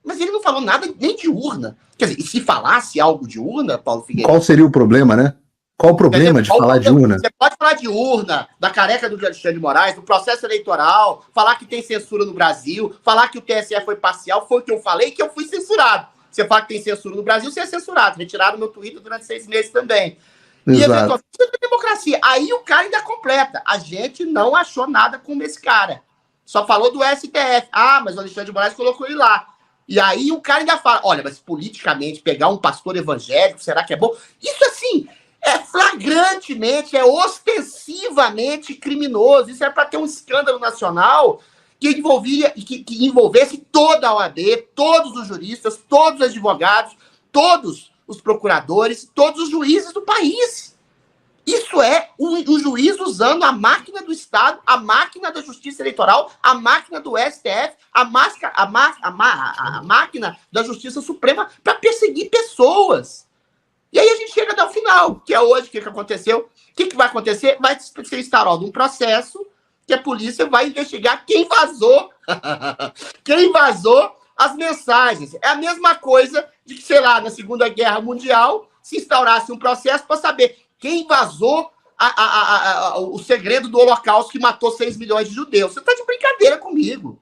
mas ele não falou nada nem de urna. Quer dizer, e se falasse algo de urna, Paulo Figueiredo... Qual seria o problema, né? Qual o problema de falar de urna? Você pode falar de urna, da careca do Alexandre de Moraes, do processo eleitoral, falar que tem censura no Brasil, falar que o TSE foi parcial, foi o que eu falei, que eu fui censurado. Você fala que tem censura no Brasil, você é censurado. Retiraram meu Twitter durante 6 meses também. Exato. E eventualmente isso é democracia. Aí o cara ainda completa. A gente não achou nada como esse cara. Só falou do STF. Mas o Alexandre de Moraes colocou ele lá. E aí o cara ainda fala: olha, mas politicamente pegar um pastor evangélico, será que é bom? Isso, assim, é flagrantemente, é ostensivamente criminoso. Isso é para ter um escândalo nacional que envolvesse toda a OAB, todos os juristas, todos os advogados, todos os procuradores, todos os juízes do país. Isso é um juiz usando a máquina do Estado, a máquina da Justiça Eleitoral, a máquina do STF, a máquina da Justiça Suprema para perseguir pessoas. E aí a gente chega até o final, que é hoje. O que aconteceu? O que vai acontecer? Vai ser instaurado um processo que a polícia vai investigar quem vazou as mensagens. É a mesma coisa de que, sei lá, na Segunda Guerra Mundial se instaurasse um processo para saber quem vazou o segredo do Holocausto que matou 6 milhões de judeus. Você está de brincadeira comigo.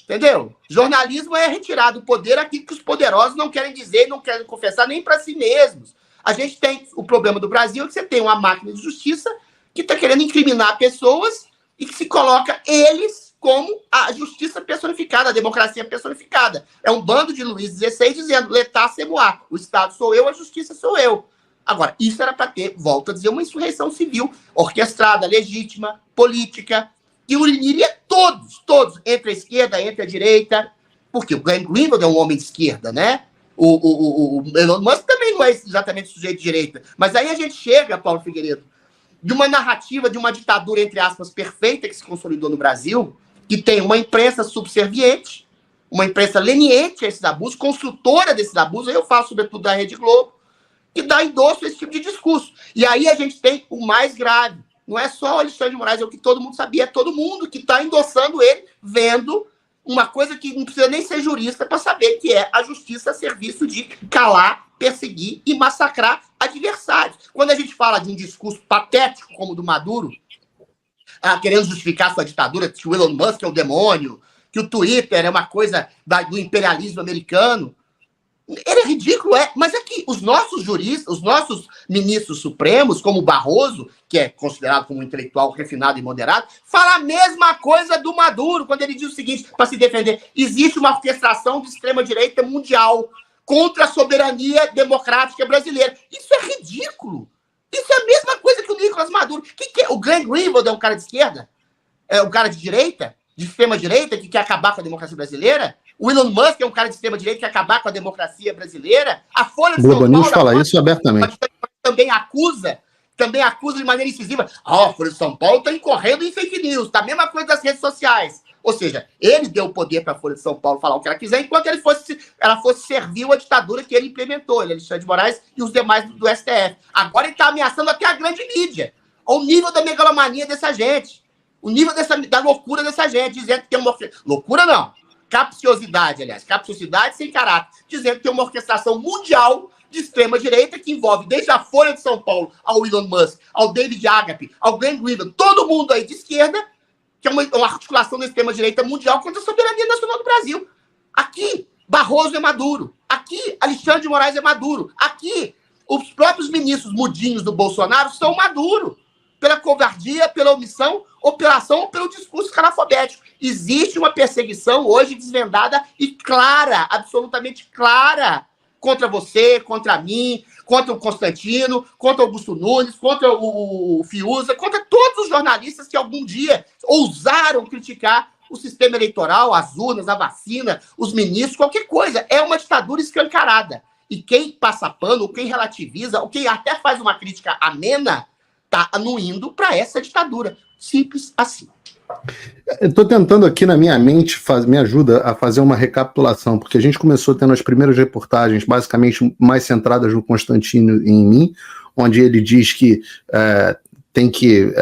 Entendeu? Jornalismo é retirar do poder aquilo que os poderosos não querem dizer, não querem confessar nem para si mesmos. A gente tem o problema do Brasil, que você tem uma máquina de justiça que está querendo incriminar pessoas e que se coloca eles como a justiça personificada, a democracia personificada. É um bando de Luís XVI dizendo: l'État c'est moi. O Estado sou eu, a justiça sou eu. Agora, isso era para ter, volto a dizer, uma insurreição civil orquestrada, legítima, política, que uniria todos, entre a esquerda, entre a direita, porque o Glenn Greenwald é um homem de esquerda, né? O Elon Musk também não é exatamente sujeito de direita. Mas aí a gente chega, Paulo Figueiredo, de uma narrativa de uma ditadura, entre aspas, perfeita que se consolidou no Brasil, que tem uma imprensa subserviente, uma imprensa leniente a esses abusos, construtora desses abusos. Aí eu falo sobretudo da Rede Globo, que dá endosso a esse tipo de discurso. E aí a gente tem o mais grave. Não é só o Alexandre de Moraes, é o que todo mundo sabia, é todo mundo que está endossando ele, vendo uma coisa que não precisa nem ser jurista para saber, que é a justiça a serviço de calar, perseguir e massacrar adversários. Quando a gente fala de um discurso patético como o do Maduro, querendo justificar sua ditadura, que o Elon Musk é o demônio, que o Twitter é uma coisa do imperialismo americano, ele é ridículo, mas aqui, os nossos juristas, os nossos ministros supremos, como o Barroso, que é considerado como um intelectual refinado e moderado, fala a mesma coisa do Maduro, quando ele diz o seguinte, para se defender: existe uma orquestração de extrema-direita mundial contra a soberania democrática brasileira. Isso é ridículo. Isso é a mesma coisa que o Nicolás Maduro. Que é? O Glenn Greenwald é um cara de esquerda? é um cara de direita, de extrema-direita, que quer acabar com a democracia brasileira. O Elon Musk é um cara de extrema-direita que quer acabar com a democracia brasileira. A Folha de São Paulo... O Globo News fala isso abertamente. Também acusa de maneira incisiva. A Folha de São Paulo está incorrendo em fake news. Tá a mesma coisa das redes sociais. Ou seja, ele deu o poder para a Folha de São Paulo falar o que ela quiser, enquanto ela fosse servir a ditadura que ele implementou, ele, Alexandre de Moraes e os demais do STF. Agora ele está ameaçando até a grande mídia. Ao nível da megalomania dessa gente. O nível da loucura dessa gente, dizendo que tem uma... Loucura não. Capciosidade, aliás. Capciosidade sem caráter. Dizendo que tem uma orquestração mundial de extrema-direita que envolve desde a Folha de São Paulo ao Elon Musk, ao David Agape, ao Glenn Greenwald, todo mundo aí de esquerda, que é uma articulação da extrema-direita mundial contra a soberania nacional do Brasil. Aqui, Barroso é Maduro. Aqui, Alexandre de Moraes é Maduro. Aqui, os próprios ministros mudinhos do Bolsonaro são Maduro. Pela covardia, pela omissão, operação ou pelo discurso canafobético. Existe uma perseguição hoje desvendada e clara, absolutamente clara, contra você, contra mim, contra o Constantino, contra o Augusto Nunes, contra o Fiuza, contra todos os jornalistas que algum dia ousaram criticar o sistema eleitoral, as urnas, a vacina, os ministros, qualquer coisa. É uma ditadura escancarada. E quem passa pano, ou quem relativiza, ou quem até faz uma crítica amena, está anuindo para essa ditadura. Simples assim. Estou tentando aqui na minha mente, me ajuda a fazer uma recapitulação, porque a gente começou tendo as primeiras reportagens basicamente mais centradas no Constantino e em mim, onde ele diz que tem que,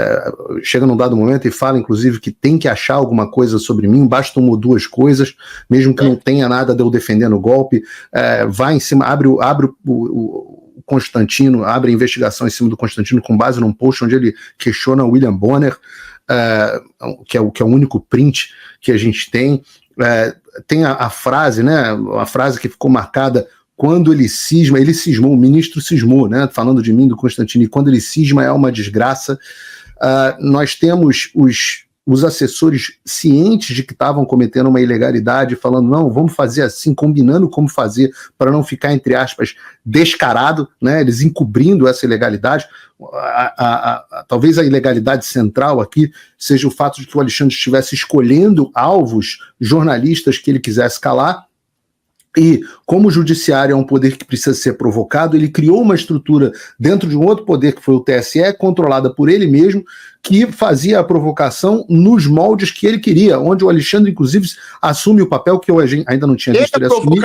chega num dado momento e fala inclusive que tem que achar alguma coisa sobre mim, basta uma ou duas coisas, mesmo que não tenha nada de eu defendendo o golpe, vai em cima, abre o Constantino, abre a investigação em cima do Constantino com base num post onde ele questiona o William Bonner, que é o único print que a gente tem. Tem a frase, né? A frase que ficou marcada quando ele cismou, o ministro cismou, né? Falando de mim, do Constantino, e quando ele cisma é uma desgraça. Nós temos os assessores cientes de que estavam cometendo uma ilegalidade, falando, não, vamos fazer assim, combinando como fazer, para não ficar, entre aspas, descarado, né? Eles encobrindo essa ilegalidade. Talvez a ilegalidade central aqui seja o fato de que o Alexandre estivesse escolhendo alvos jornalistas que ele quisesse calar, e como o judiciário é um poder que precisa ser provocado, ele criou uma estrutura dentro de um outro poder que foi o TSE, controlada por ele mesmo, que fazia a provocação nos moldes que ele queria, onde o Alexandre, inclusive, assume o papel que eu ainda não tinha visto ele assumir.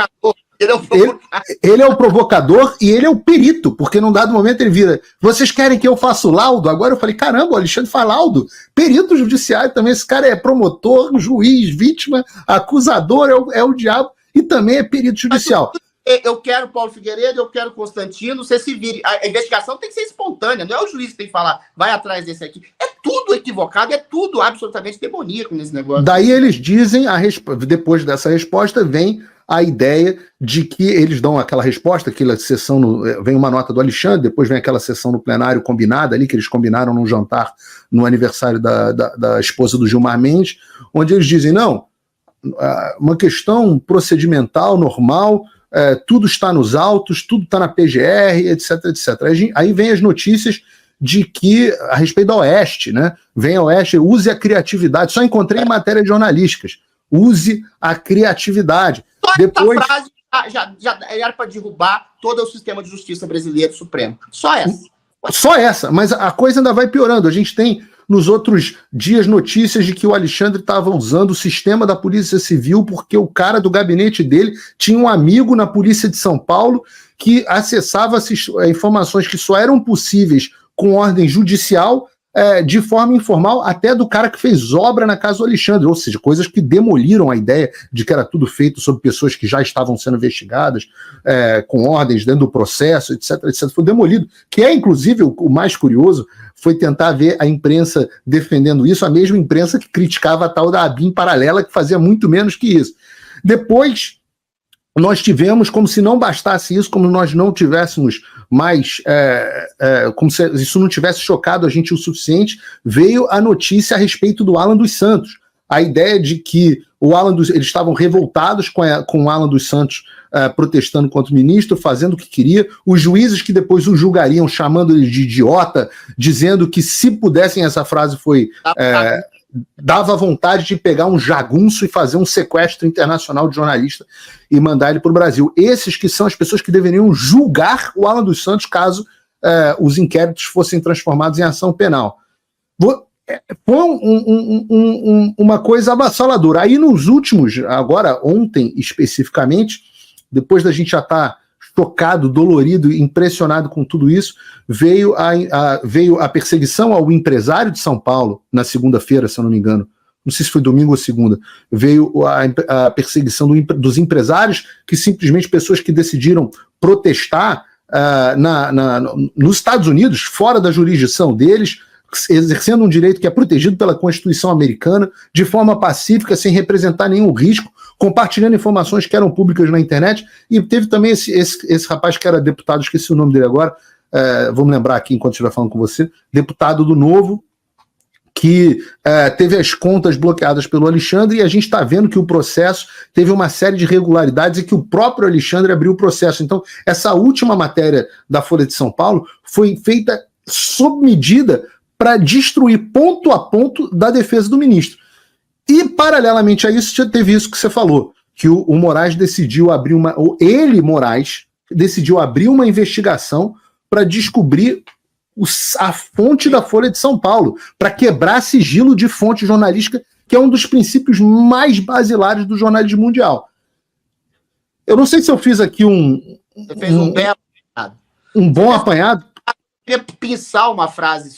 Ele é o provocador e ele é o perito, porque num dado momento ele vira, vocês querem que eu faça o laudo? Agora eu falei, caramba, o Alexandre faz laudo, perito judiciário também, esse cara é promotor, juiz, vítima, acusador, é o diabo, e também é perito judicial. Eu quero Paulo Figueiredo, eu quero Constantino, você se vire. A investigação tem que ser espontânea, não é o juiz que tem que falar, vai atrás desse aqui. É tudo equivocado, é tudo absolutamente demoníaco nesse negócio. Daí eles dizem, depois dessa resposta, vem a ideia de que eles dão aquela resposta, aquela sessão, vem uma nota do Alexandre, depois vem aquela sessão no plenário combinada ali, que eles combinaram num jantar no aniversário da esposa do Gilmar Mendes, onde eles dizem, não, uma questão procedimental, normal, tudo está nos autos, tudo está na PGR, etc, etc. Aí vem as notícias de que, a respeito da Oeste, né? Vem a Oeste, use a criatividade. Só encontrei em matérias jornalísticas. Use a criatividade. Só depois... essa frase já era para derrubar todo o sistema de justiça brasileiro supremo. Só essa. Só essa, mas a coisa ainda vai piorando. A gente tem nos outros dias notícias de que o Alexandre estava usando o sistema da Polícia Civil porque o cara do gabinete dele tinha um amigo na Polícia de São Paulo que acessava informações que só eram possíveis com ordem judicial, de forma informal, até do cara que fez obra na casa do Alexandre, ou seja, coisas que demoliram a ideia de que era tudo feito sobre pessoas que já estavam sendo investigadas, com ordens dentro do processo, etc, etc. Foi demolido, que é, inclusive, o mais curioso, foi tentar ver a imprensa defendendo isso, a mesma imprensa que criticava a tal da ABIN paralela, que fazia muito menos que isso. Depois, nós tivemos, como se não bastasse isso, como nós não tivéssemos mais, como se isso não tivesse chocado a gente o suficiente, veio a notícia a respeito do Alan dos Santos. A ideia de que eles estavam revoltados com o Alan dos Santos protestando contra o ministro, fazendo o que queria, os juízes que depois o julgariam, chamando ele de idiota, dizendo que se pudessem, essa frase foi dava vontade de pegar um jagunço e fazer um sequestro internacional de jornalista e mandar ele para o Brasil. Esses que são as pessoas que deveriam julgar o Alan dos Santos caso os inquéritos fossem transformados em ação penal. Foi uma coisa avassaladora. Aí nos últimos, agora ontem especificamente, depois da gente já estar chocado, dolorido, impressionado com tudo isso, veio a perseguição ao empresário de São Paulo, na segunda-feira, se eu não me engano, não sei se foi domingo ou segunda, veio a perseguição dos empresários, que simplesmente pessoas que decidiram protestar nos Estados Unidos, fora da jurisdição deles, exercendo um direito que é protegido pela Constituição americana, de forma pacífica, sem representar nenhum risco, compartilhando informações que eram públicas na internet. E teve também esse rapaz que era deputado, esqueci o nome dele agora, vamos lembrar aqui enquanto estiver falando com você, deputado do Novo, que teve as contas bloqueadas pelo Alexandre, e a gente está vendo que o processo teve uma série de irregularidades e que o próprio Alexandre abriu o processo. Então, essa última matéria da Folha de São Paulo foi feita sob medida para destruir ponto a ponto da defesa do ministro. E, paralelamente a isso, já teve isso que você falou, que o Moraes decidiu abrir Moraes, decidiu abrir uma investigação para descobrir a fonte da Folha de São Paulo, para quebrar sigilo de fonte jornalística, que é um dos princípios mais basilares do jornalismo mundial. Eu não sei se eu fiz aqui Você fez um belo apanhado. Um bom apanhado. Eu queria pensar uma frase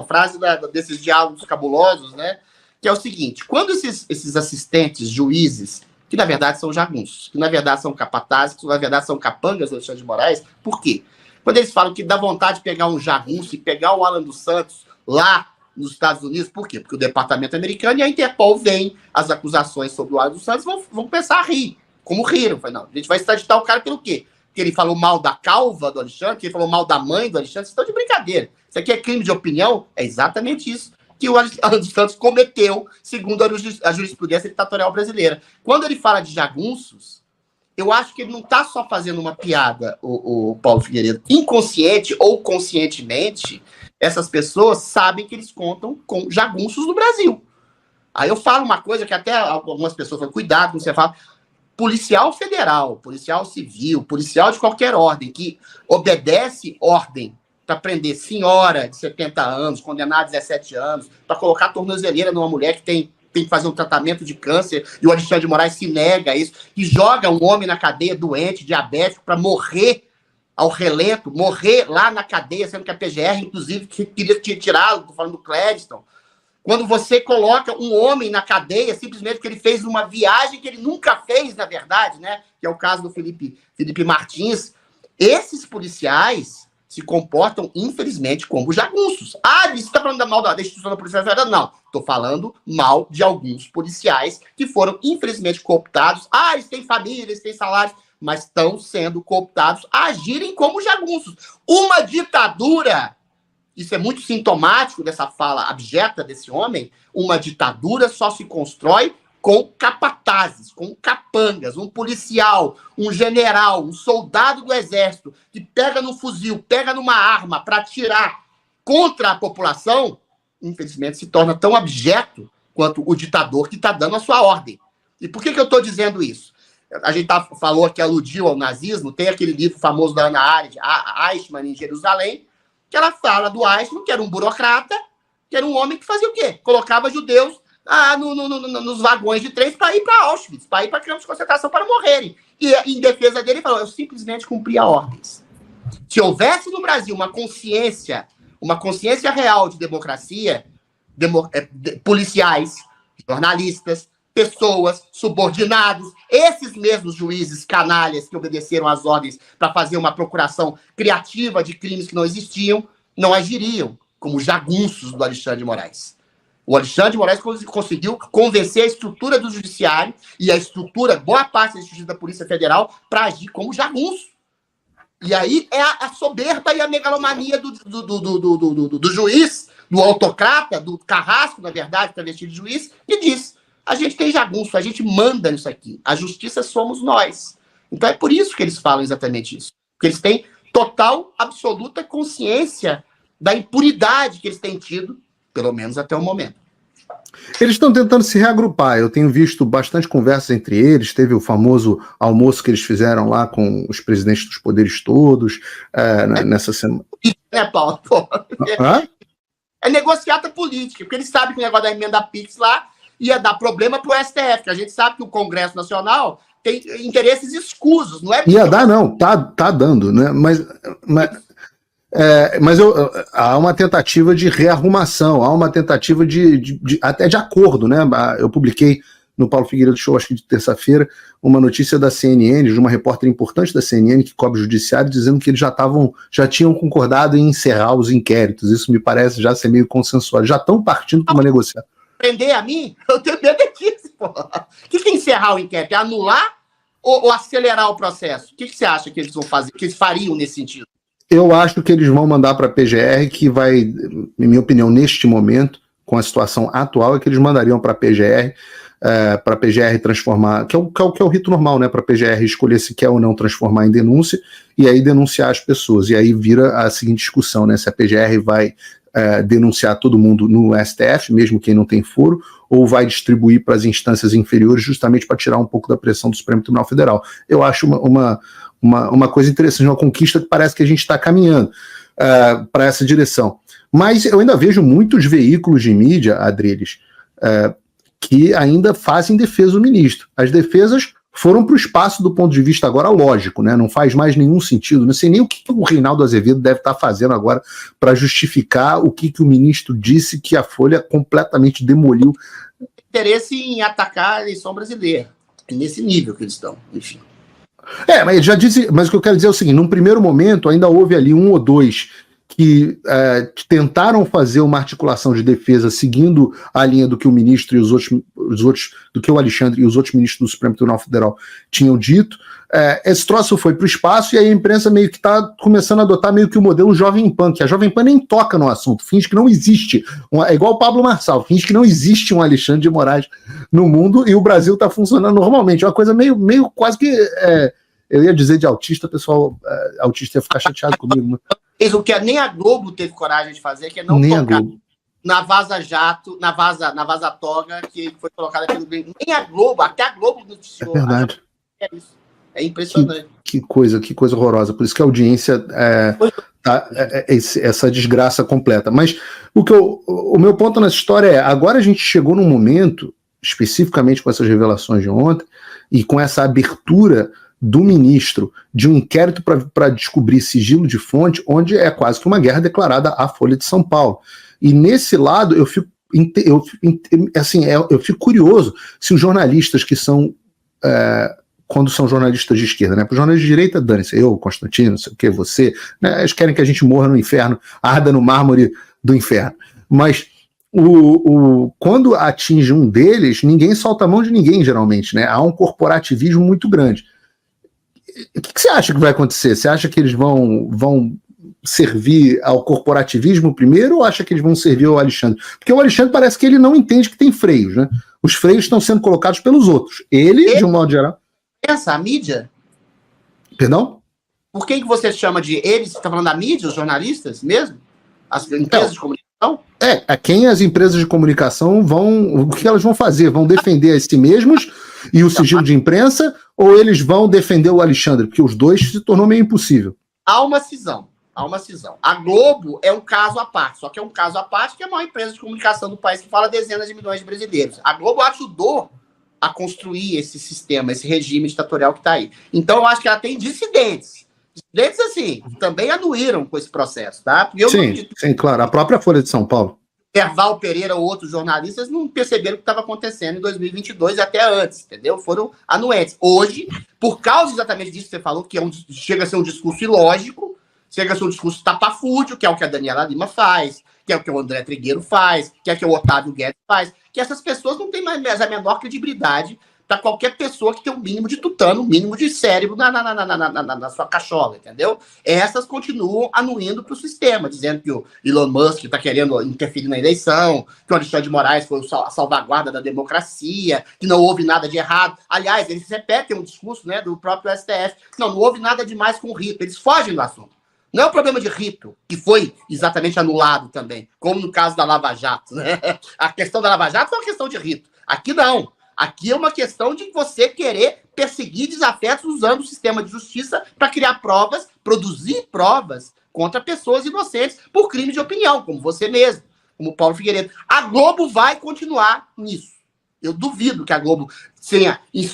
frase desses diálogos cabulosos, né? Que é o seguinte: quando esses assistentes, juízes, que na verdade são jagunços, que na verdade são capatazes, que na verdade são capangas do Alexandre de Moraes, por quê? Quando eles falam que dá vontade de pegar um jagunço e pegar o Alan dos Santos lá nos Estados Unidos, por quê? Porque o departamento americano e a Interpol veem as acusações sobre o Alan dos Santos, vão começar a rir, como riram. Falei, não, a gente vai extraditar o cara pelo quê? Porque ele falou mal da calva do Alexandre, que ele falou mal da mãe do Alexandre, vocês estão de brincadeira. Isso aqui é crime de opinião? É exatamente isso que o Alan dos Santos cometeu, segundo a jurisprudência ditatorial brasileira. Quando ele fala de jagunços, eu acho que ele não está só fazendo uma piada, o Paulo Figueiredo. Inconsciente ou conscientemente, essas pessoas sabem que eles contam com jagunços no Brasil. Aí eu falo uma coisa que até algumas pessoas falam, cuidado quando você fala, policial federal, policial civil, policial de qualquer ordem, que obedece ordem para prender senhora de 70 anos, condenada a 17 anos, para colocar tornozeleira numa mulher que tem que fazer um tratamento de câncer, e o Alexandre de Moraes se nega a isso, e joga um homem na cadeia doente, diabético, para morrer ao relento, morrer lá na cadeia, sendo que a PGR, inclusive, queria tirá-lo, estou falando do Clédiston. Quando você coloca um homem na cadeia, simplesmente porque ele fez uma viagem que ele nunca fez, na verdade, né? Que é o caso do Felipe Martins. Esses policiais se comportam, infelizmente, como jagunços. Você está falando mal da instituição da Polícia Federal? Não. Estou falando mal de alguns policiais que foram, infelizmente, cooptados. Eles têm família, eles têm salários, mas estão sendo cooptados a agirem como jagunços. Uma ditadura, isso é muito sintomático dessa fala abjeta desse homem, uma ditadura só se constrói com capatazes, com capangas, um policial, um general, um soldado do exército que pega no fuzil, pega numa arma para atirar contra a população, infelizmente se torna tão abjeto quanto o ditador que está dando a sua ordem. E por que eu estou dizendo isso? A gente falou que aludiu ao nazismo, tem aquele livro famoso da Hannah Arendt, Eichmann em Jerusalém, que ela fala do Eichmann, que era um burocrata, que era um homem que fazia o quê? Colocava judeus nos vagões de trem para ir para Auschwitz, para ir para campos de concentração para morrerem. E em defesa dele, ele falou, eu simplesmente cumpria ordens. Se houvesse no Brasil uma consciência real de democracia, policiais, jornalistas, pessoas, subordinados, esses mesmos juízes canalhas que obedeceram às ordens para fazer uma procuração criativa de crimes que não existiam, não agiriam como jagunços do Alexandre de Moraes. O Alexandre de Moraes conseguiu convencer a estrutura do judiciário e a estrutura, boa parte da estrutura da Polícia Federal, para agir como jagunço. E aí é a soberba e a megalomania do juiz, do autocrata, do carrasco, na verdade, travestido de juiz, que diz, a gente tem jagunço, a gente manda nisso aqui. A justiça somos nós. Então é por isso que eles falam exatamente isso. Porque eles têm total, absoluta consciência da impunidade que eles têm tido, pelo menos até o momento. Eles estão tentando se reagrupar. Eu tenho visto bastante conversas entre eles. Teve o famoso almoço que eles fizeram lá com os presidentes dos poderes todos nessa semana. Né, Paulo? Pô, é negociata política, porque eles sabem que o negócio da emenda PIX lá ia dar problema para o STF, que a gente sabe que o Congresso Nacional tem interesses escusos, não é? Ia dar, não. Tá dando, né? Mas há uma tentativa de rearrumação, há uma tentativa até de acordo, né? Eu publiquei no Paulo Figueiredo Show, acho que de terça-feira, uma notícia da CNN, de uma repórter importante da CNN que cobre o judiciário, dizendo que eles já tinham concordado em encerrar os inquéritos. Isso me parece já ser meio consensual. Já estão partindo para uma negociação. Prender a mim? Eu tenho medo disso, porra. O que é encerrar o inquérito? É anular ou acelerar o processo? O que você acha que eles vão fazer, que eles fariam nesse sentido? Eu acho que eles vão mandar para a PGR, que vai, em minha opinião, neste momento, com a situação atual, é que eles mandariam para a PGR transformar, que é o rito normal, né? Para a PGR escolher se quer ou não transformar em denúncia, e aí denunciar as pessoas. E aí vira a seguinte discussão, né? Se a PGR vai denunciar todo mundo no STF, mesmo quem não tem foro, ou vai distribuir para as instâncias inferiores, justamente para tirar um pouco da pressão do Supremo Tribunal Federal. Eu acho uma coisa interessante, uma conquista que parece que a gente está caminhando para essa direção. Mas eu ainda vejo muitos veículos de mídia, Adriles, que ainda fazem defesa do ministro. As defesas foram para o espaço do ponto de vista agora lógico, né? Não faz mais nenhum sentido. Não sei nem o que o Reinaldo Azevedo deve estar fazendo agora para justificar o que o ministro disse que a Folha completamente demoliu. Interesse em atacar a eleição brasileira. É nesse nível que eles estão, enfim. Mas ele já disse, mas o que eu quero dizer é o seguinte: num primeiro momento ainda houve ali um ou dois que tentaram fazer uma articulação de defesa seguindo a linha do que o ministro e os outros, do que o Alexandre e os outros ministros do Supremo Tribunal Federal tinham dito. Esse troço foi para o espaço e a imprensa meio que está começando a adotar meio que o modelo Jovem Pan, que a Jovem Pan nem toca no assunto, finge que não existe, é igual o Pablo Marçal, finge que não existe um Alexandre de Moraes no mundo e o Brasil está funcionando normalmente. É uma coisa meio quase que, eu ia dizer de autista, pessoal autista ia ficar chateado comigo. O que nem a Globo teve coragem de fazer, que é não tocar na Vaza Jato, na Vaza Toga, que foi colocada pelo Nem a Globo, até a Globo noticiou. É verdade. É isso. É impressionante. Que coisa horrorosa. Por isso que a audiência essa desgraça completa. Mas o meu ponto nessa história é, agora a gente chegou num momento, especificamente com essas revelações de ontem, e com essa abertura do ministro de um inquérito para descobrir sigilo de fonte, onde é quase que uma guerra declarada à Folha de São Paulo. E nesse lado eu fico curioso se os jornalistas que são quando são jornalistas de esquerda, né? Para os jornalistas de direita, dane-se, eu, Constantino, não sei o que, você, né? Eles querem que a gente morra no inferno, arda no mármore do inferno. Mas quando atinge um deles, ninguém solta a mão de ninguém, geralmente, né? Há um corporativismo muito grande. O que você acha que vai acontecer? Você acha que eles vão servir ao corporativismo primeiro ou acha que eles vão servir ao Alexandre? Porque o Alexandre parece que ele não entende que tem freios, né? Os freios estão sendo colocados pelos outros. Ele, de um modo geral... Essa, a mídia? Perdão? Por que você chama de eles? Você está falando da mídia, os jornalistas mesmo? As empresas de comunicação? A quem as empresas de comunicação o que elas vão fazer? Vão defender a si mesmos e o sigilo de imprensa, ou eles vão defender o Alexandre? Porque os dois se tornou meio impossível. Há uma cisão. A Globo é um caso à parte, só que é um caso à parte que é a maior empresa de comunicação do país que fala dezenas de milhões de brasileiros. A Globo ajudou a construir esse sistema, esse regime ditatorial que está aí. Então, eu acho que ela tem dissidentes. Dissidentes, assim, também anuíram com esse processo, tá? Porque sim, claro. A própria Folha de São Paulo. Erval Pereira ou outros jornalistas não perceberam o que estava acontecendo em 2022 e até antes, entendeu? Foram anuentes. Hoje, por causa exatamente disso que você falou, que chega a ser um discurso ilógico, chega a ser um discurso tapafúrdio, que é o que a Daniela Lima faz, que é o que o André Trigueiro faz, que é o que o Otávio Guedes faz, que essas pessoas não têm mais a menor credibilidade para qualquer pessoa que tem um mínimo de tutano, um mínimo de cérebro na sua cachola, entendeu? Essas continuam anuindo para o sistema, dizendo que o Elon Musk está querendo interferir na eleição, que o Alexandre de Moraes foi a salvaguarda da democracia, que não houve nada de errado. Aliás, eles repetem um discurso, né, do próprio STF. Não houve nada demais com o rito. Eles fogem do assunto. Não é um problema de rito, que foi exatamente anulado também, como no caso da Lava Jato, né? A questão da Lava Jato foi uma questão de rito. Aqui não. Aqui é uma questão de você querer perseguir desafetos usando o sistema de justiça para criar provas, produzir provas contra pessoas inocentes por crime de opinião, como você mesmo, como Paulo Figueiredo. A Globo vai continuar nisso. Eu duvido que a Globo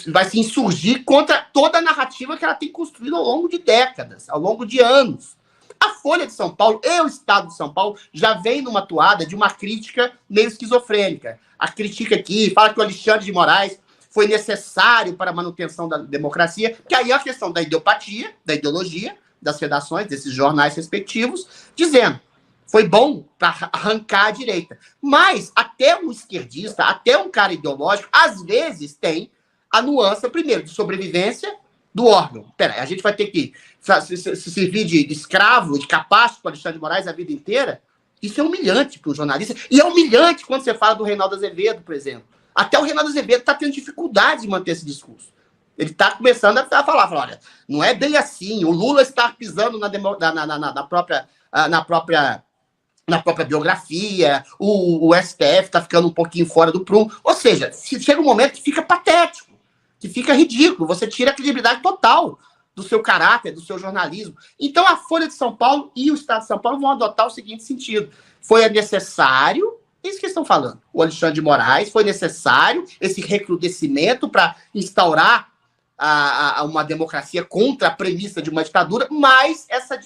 vai se insurgir contra toda a narrativa que ela tem construído ao longo de décadas, ao longo de anos. A Folha de São Paulo e o Estado de São Paulo já vem numa toada de uma crítica meio esquizofrênica. A crítica aqui fala que o Alexandre de Moraes foi necessário para a manutenção da democracia, que aí é a questão da ideopatia, da ideologia, das redações, desses jornais respectivos, dizendo foi bom para arrancar a direita. Mas até um esquerdista, até um cara ideológico, às vezes tem a nuance, primeiro, de sobrevivência do órgão. Peraí, a gente vai ter que se servir de escravo, de capacho para Alexandre de Moraes a vida inteira? Isso é humilhante para o jornalista. E é humilhante quando você fala do Reinaldo Azevedo, por exemplo. Até o Reinaldo Azevedo está tendo dificuldade de manter esse discurso. Ele está começando a falar, olha, não é bem assim, o Lula está pisando na própria biografia, o STF está ficando um pouquinho fora do prumo. Ou seja, chega um momento que fica patético, que fica ridículo, você tira a credibilidade total do seu caráter, do seu jornalismo. Então, a Folha de São Paulo e o Estado de São Paulo vão adotar o seguinte sentido. Foi necessário, isso que estão falando, o Alexandre de Moraes, foi necessário esse recrudescimento para instaurar uma democracia contra a premissa de uma ditadura, mas essa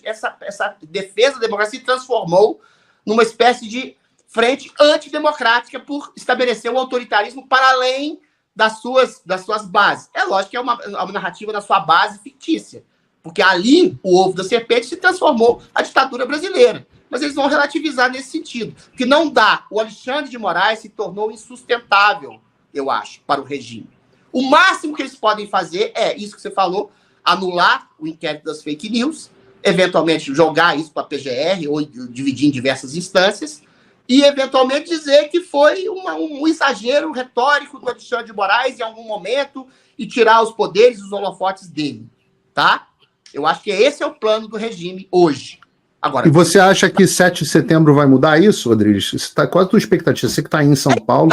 defesa da democracia se transformou numa espécie de frente antidemocrática por estabelecer o autoritarismo para além das suas bases. É lógico que é uma narrativa na sua base fictícia, porque ali o ovo da serpente se transformou a ditadura brasileira. Mas eles vão relativizar nesse sentido, que não dá. O Alexandre de Moraes se tornou insustentável, eu acho, para o regime. O máximo que eles podem fazer é isso que você falou, anular o inquérito das fake news, eventualmente jogar isso para a PGR ou dividir em diversas instâncias, e eventualmente dizer que foi um exagero retórico do Alexandre de Moraes em algum momento e tirar os poderes e os holofotes dele, tá? Eu acho que esse é o plano do regime hoje. Agora, e você acha que 7 de setembro vai mudar isso, Rodrigues? Qual a tua expectativa? Você que está aí em São Paulo.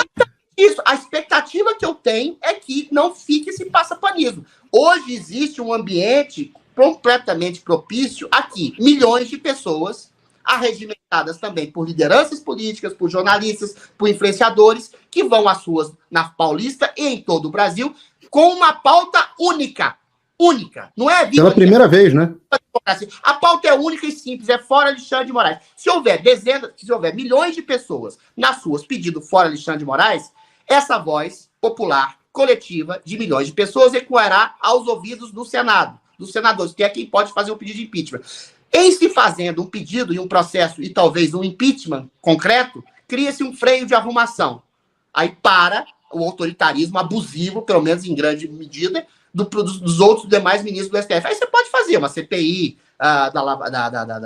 Isso, a expectativa que eu tenho é que não fique esse passapanismo. Hoje existe um ambiente completamente propício aqui. Milhões de pessoas arregimentadas também por lideranças políticas, por jornalistas, por influenciadores, que vão às ruas na Paulista e em todo o Brasil com uma pauta única. Única. Não é pela primeira vez, né? A pauta é única e simples, é fora Alexandre de Moraes. Se houver milhões de pessoas nas ruas pedindo fora Alexandre de Moraes, essa voz popular, coletiva, de milhões de pessoas ecoará aos ouvidos do Senado, dos senadores, que é quem pode fazer um pedido de impeachment. Em se fazendo um pedido e um processo e talvez um impeachment concreto, cria-se um freio de arrumação. Aí para o autoritarismo abusivo, pelo menos em grande medida, dos outros demais ministros do STF. Aí você pode fazer uma CPI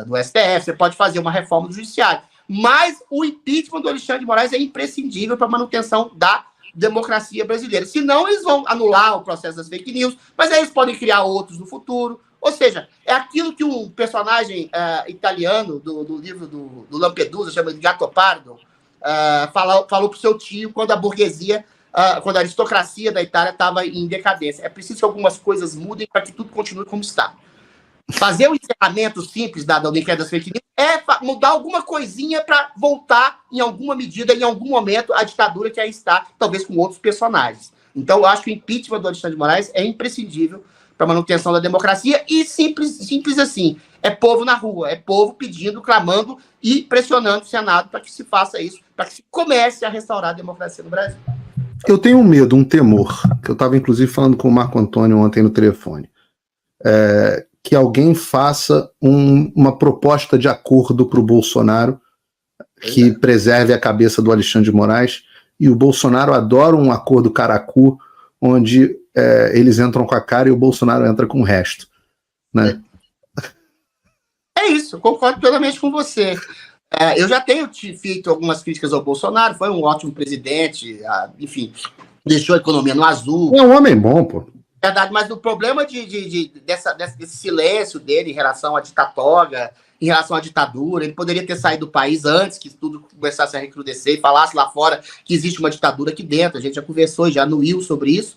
do STF, você pode fazer uma reforma do judiciário. Mas o impeachment do Alexandre de Moraes é imprescindível para a manutenção da democracia brasileira. Senão, eles vão anular o processo das fake news, mas aí eles podem criar outros no futuro. Ou seja, é aquilo que um personagem italiano do livro do Lampedusa, chama de Gattopardo, falou para o seu tio quando a burguesia, quando a aristocracia da Itália estava em decadência. É preciso que algumas coisas mudem para que tudo continue como está. Fazer o encerramento simples da inquérito das fake news é mudar alguma coisinha para voltar, em alguma medida, em algum momento, a ditadura que aí está, talvez com outros personagens. Então, eu acho que o impeachment do Alexandre de Moraes é imprescindível para a manutenção da democracia e simples assim. É povo na rua, é povo pedindo, clamando e pressionando o Senado para que se faça isso, para que se comece a restaurar a democracia no Brasil. Eu tenho um medo, um temor, que eu estava inclusive falando com o Marco Antônio ontem no telefone, que alguém faça uma proposta de acordo para o Bolsonaro que preserve a cabeça do Alexandre de Moraes, e o Bolsonaro adora um acordo caracu, onde eles entram com a cara e o Bolsonaro entra com o resto, né? É isso, eu concordo plenamente com você. Eu já tenho feito algumas críticas ao Bolsonaro, foi um ótimo presidente, enfim, deixou a economia no azul. É um homem bom, pô. Verdade, mas o problema desse silêncio dele em relação à ditatória, em relação à ditadura, ele poderia ter saído do país antes que tudo começasse a recrudescer e falasse lá fora que existe uma ditadura aqui dentro. A gente já conversou e já anuiu sobre isso.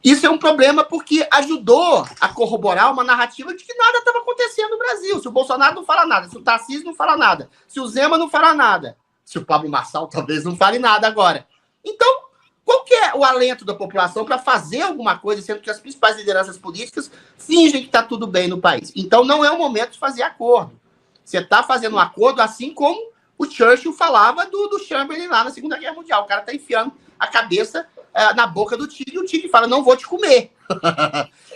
Isso é um problema porque ajudou a corroborar uma narrativa de que nada estava acontecendo no Brasil. Se o Bolsonaro não fala nada, se o Tarcísio não fala nada, se o Zema não fala nada, se o Pablo Marçal talvez não fale nada agora. Então, qual que é o alento da população para fazer alguma coisa, sendo que as principais lideranças políticas fingem que está tudo bem no país? Então, não é o momento de fazer acordo. Você está fazendo um acordo assim como o Churchill falava do Chamberlain lá na Segunda Guerra Mundial. O cara está enfiando a cabeça na boca do tigre e o tigre fala, não vou te comer.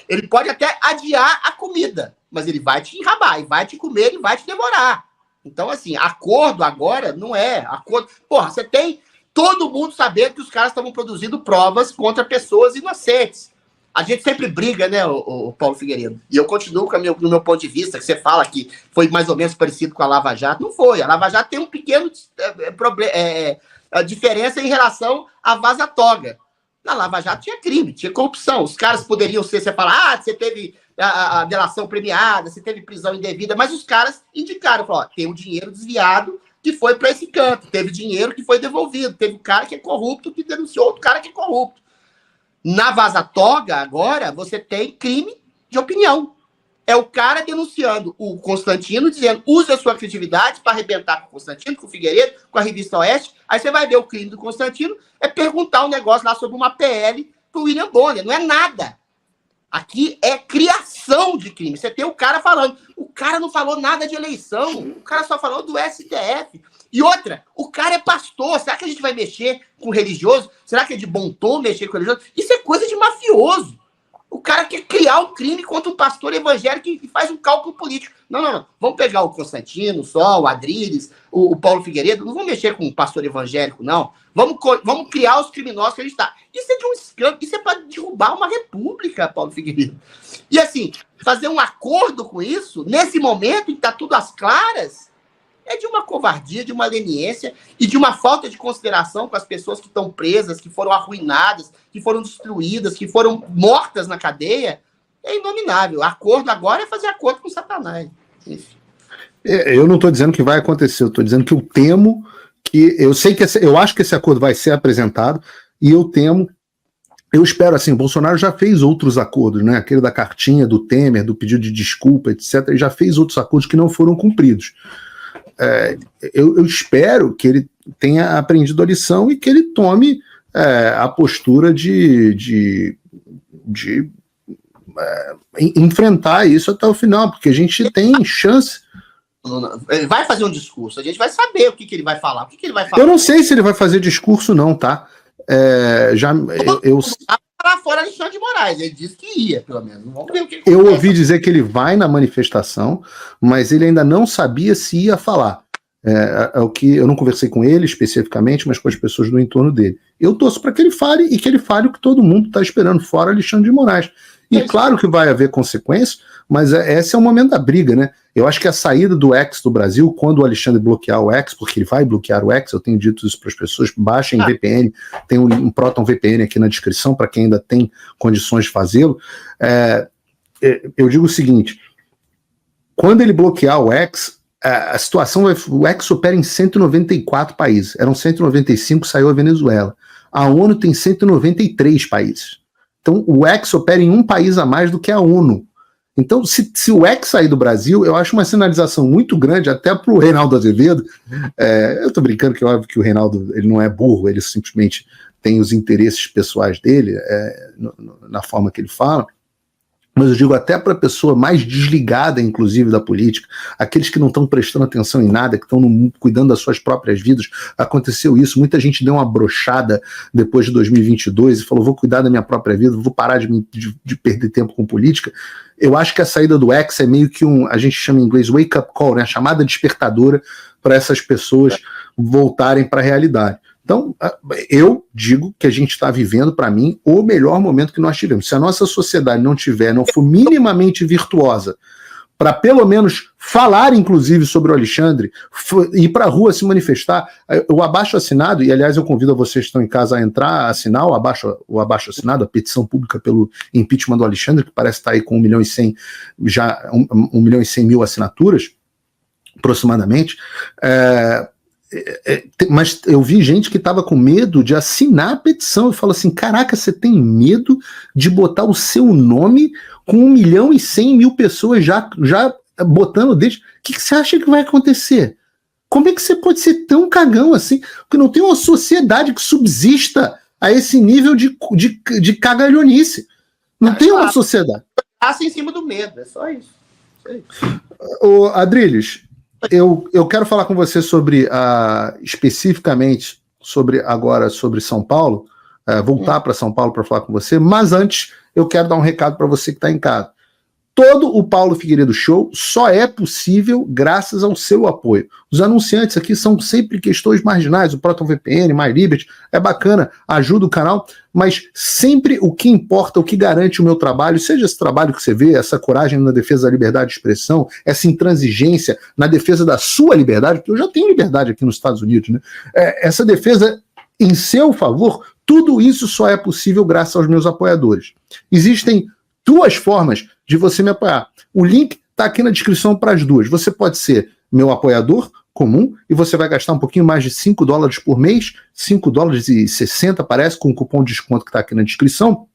Ele pode até adiar a comida, mas ele vai te enrabar, e vai te comer, e vai te devorar. Então, assim, acordo agora não é acordo. Porra, você tem todo mundo sabendo que os caras estavam produzindo provas contra pessoas inocentes. A gente sempre briga, né, o Paulo Figueiredo? E eu continuo no meu ponto de vista, que você fala que foi mais ou menos parecido com a Lava Jato. Não foi. A Lava Jato tem um pequeno diferença em relação à Vaza Toga. Na Lava Jato tinha crime, tinha corrupção. Os caras poderiam ser, você fala, você teve a delação premiada, você teve prisão indevida, mas os caras indicaram, falaram, tem um dinheiro desviado que foi para esse canto, teve dinheiro que foi devolvido, teve um cara que é corrupto que denunciou outro cara que é corrupto. Na Vaza Toga, agora, você tem crime de opinião. É o cara denunciando o Constantino, dizendo, use a sua criatividade para arrebentar com o Constantino, com o Figueiredo, com a Revista Oeste. Aí você vai ver o crime do Constantino, é perguntar um negócio lá sobre uma PL pro William Bonner. Não é nada. Aqui é criação de crime. Você tem o cara falando. O cara não falou nada de eleição. O cara só falou do STF. E outra, o cara é pastor. Será que a gente vai mexer com religioso? Será que é de bom tom mexer com religioso? Isso é coisa de mafioso. O cara quer criar um crime contra um pastor evangélico que faz um cálculo político. Não. Vamos pegar o Constantino, o Sol, o Adriles, o Paulo Figueiredo. Não vamos mexer com um pastor evangélico, não. Vamos criar os criminosos que a gente está. Isso é de um escândalo. Isso é para derrubar uma república, Paulo Figueiredo. E assim, fazer um acordo com isso, nesse momento em que está tudo às claras, é de uma covardia, de uma leniência e de uma falta de consideração com as pessoas que estão presas, que foram arruinadas, que foram destruídas, que foram mortas na cadeia. É inominável. Acordo agora é fazer acordo com Satanás. Enfim. Eu não estou dizendo que vai acontecer, eu estou dizendo que eu temo que... Eu acho que esse acordo vai ser apresentado e eu espero, assim, o Bolsonaro já fez outros acordos, né? Aquele da cartinha, do Temer, do pedido de desculpa, etc. Ele já fez outros acordos que não foram cumpridos. Eu espero que ele tenha aprendido a lição e que ele tome a postura de enfrentar isso até o final, porque a gente tem chance. Ele vai fazer um discurso, a gente vai saber o que ele vai falar. O que ele vai falar? Eu não sei se ele vai fazer discurso, não, tá? Lá fora Alexandre de Moraes, ele disse que ia, pelo menos. Vamos ver o que eu ouvi dizer que ele vai na manifestação, mas ele ainda não sabia se ia falar. O que eu não conversei com ele especificamente, mas com as pessoas do entorno dele. Eu torço para que ele fale e que ele fale o que todo mundo está esperando, fora Alexandre de Moraes. E claro que vai haver consequências, mas esse é o momento da briga, né? Eu acho que a saída do X do Brasil, quando o Alexandre bloquear o X, porque ele vai bloquear o X, eu tenho dito isso para as pessoas, baixem VPN, tem um Proton VPN aqui na descrição, para quem ainda tem condições de fazê-lo. Eu digo o seguinte, quando ele bloquear o X, a situação o X opera em 194 países, eram 195, saiu a Venezuela. A ONU tem 193 países. Então, o X opera em um país a mais do que a ONU. Então, se o X sair do Brasil, eu acho uma sinalização muito grande, até para o Reinaldo Azevedo. Eu estou brincando que é óbvio que o Reinaldo ele não é burro, ele simplesmente tem os interesses pessoais dele, na forma que ele fala. Mas eu digo até para a pessoa mais desligada, inclusive, da política, aqueles que não estão prestando atenção em nada, que estão cuidando das suas próprias vidas. Aconteceu isso, muita gente deu uma brochada depois de 2022 e falou, vou cuidar da minha própria vida, vou parar de perder tempo com política. Eu acho que a saída do X é meio que a gente chama em inglês wake up call, né? A chamada despertadora para essas pessoas voltarem para a realidade. Então, eu digo que a gente está vivendo, para mim, o melhor momento que nós tivemos. Se a nossa sociedade não for minimamente virtuosa para pelo menos falar, inclusive, sobre o Alexandre, ir para a rua se manifestar. O abaixo-assinado, e aliás eu convido vocês que estão em casa a entrar, a assinar o abaixo-assinado, a petição pública pelo impeachment do Alexandre, que parece estar aí com 1 milhão e 100, já 1 milhão e 100 mil assinaturas, aproximadamente. Mas eu vi gente que estava com medo de assinar a petição. Eu falo assim, caraca, você tem medo de botar o seu nome com 1 milhão e 100 mil pessoas já botando desde... O que você acha que vai acontecer? Como é que você pode ser tão cagão assim? Porque não tem uma sociedade que subsista a esse nível de cagalhonice. Não tem uma sociedade. Passa em cima do medo, é só isso. Ô, Adriles, eu quero falar com você sobre, especificamente, sobre São Paulo, voltar para São Paulo para falar com você, mas antes eu quero dar um recado para você que está em casa. Todo o Paulo Figueiredo Show só é possível graças ao seu apoio. Os anunciantes aqui são sempre questões marginais, o ProtonVPN, MyLiberty, é bacana, ajuda o canal, mas sempre o que importa, o que garante o meu trabalho, seja esse trabalho que você vê, essa coragem na defesa da liberdade de expressão, essa intransigência na defesa da sua liberdade, porque eu já tenho liberdade aqui nos Estados Unidos, né? Essa defesa em seu favor, tudo isso só é possível graças aos meus apoiadores. Existem 2 formas de você me apoiar. O link está aqui na descrição para as 2. Você pode ser meu apoiador comum e você vai gastar um pouquinho mais de $5 por mês, $5,60 parece, com o cupom de desconto que está aqui na descrição.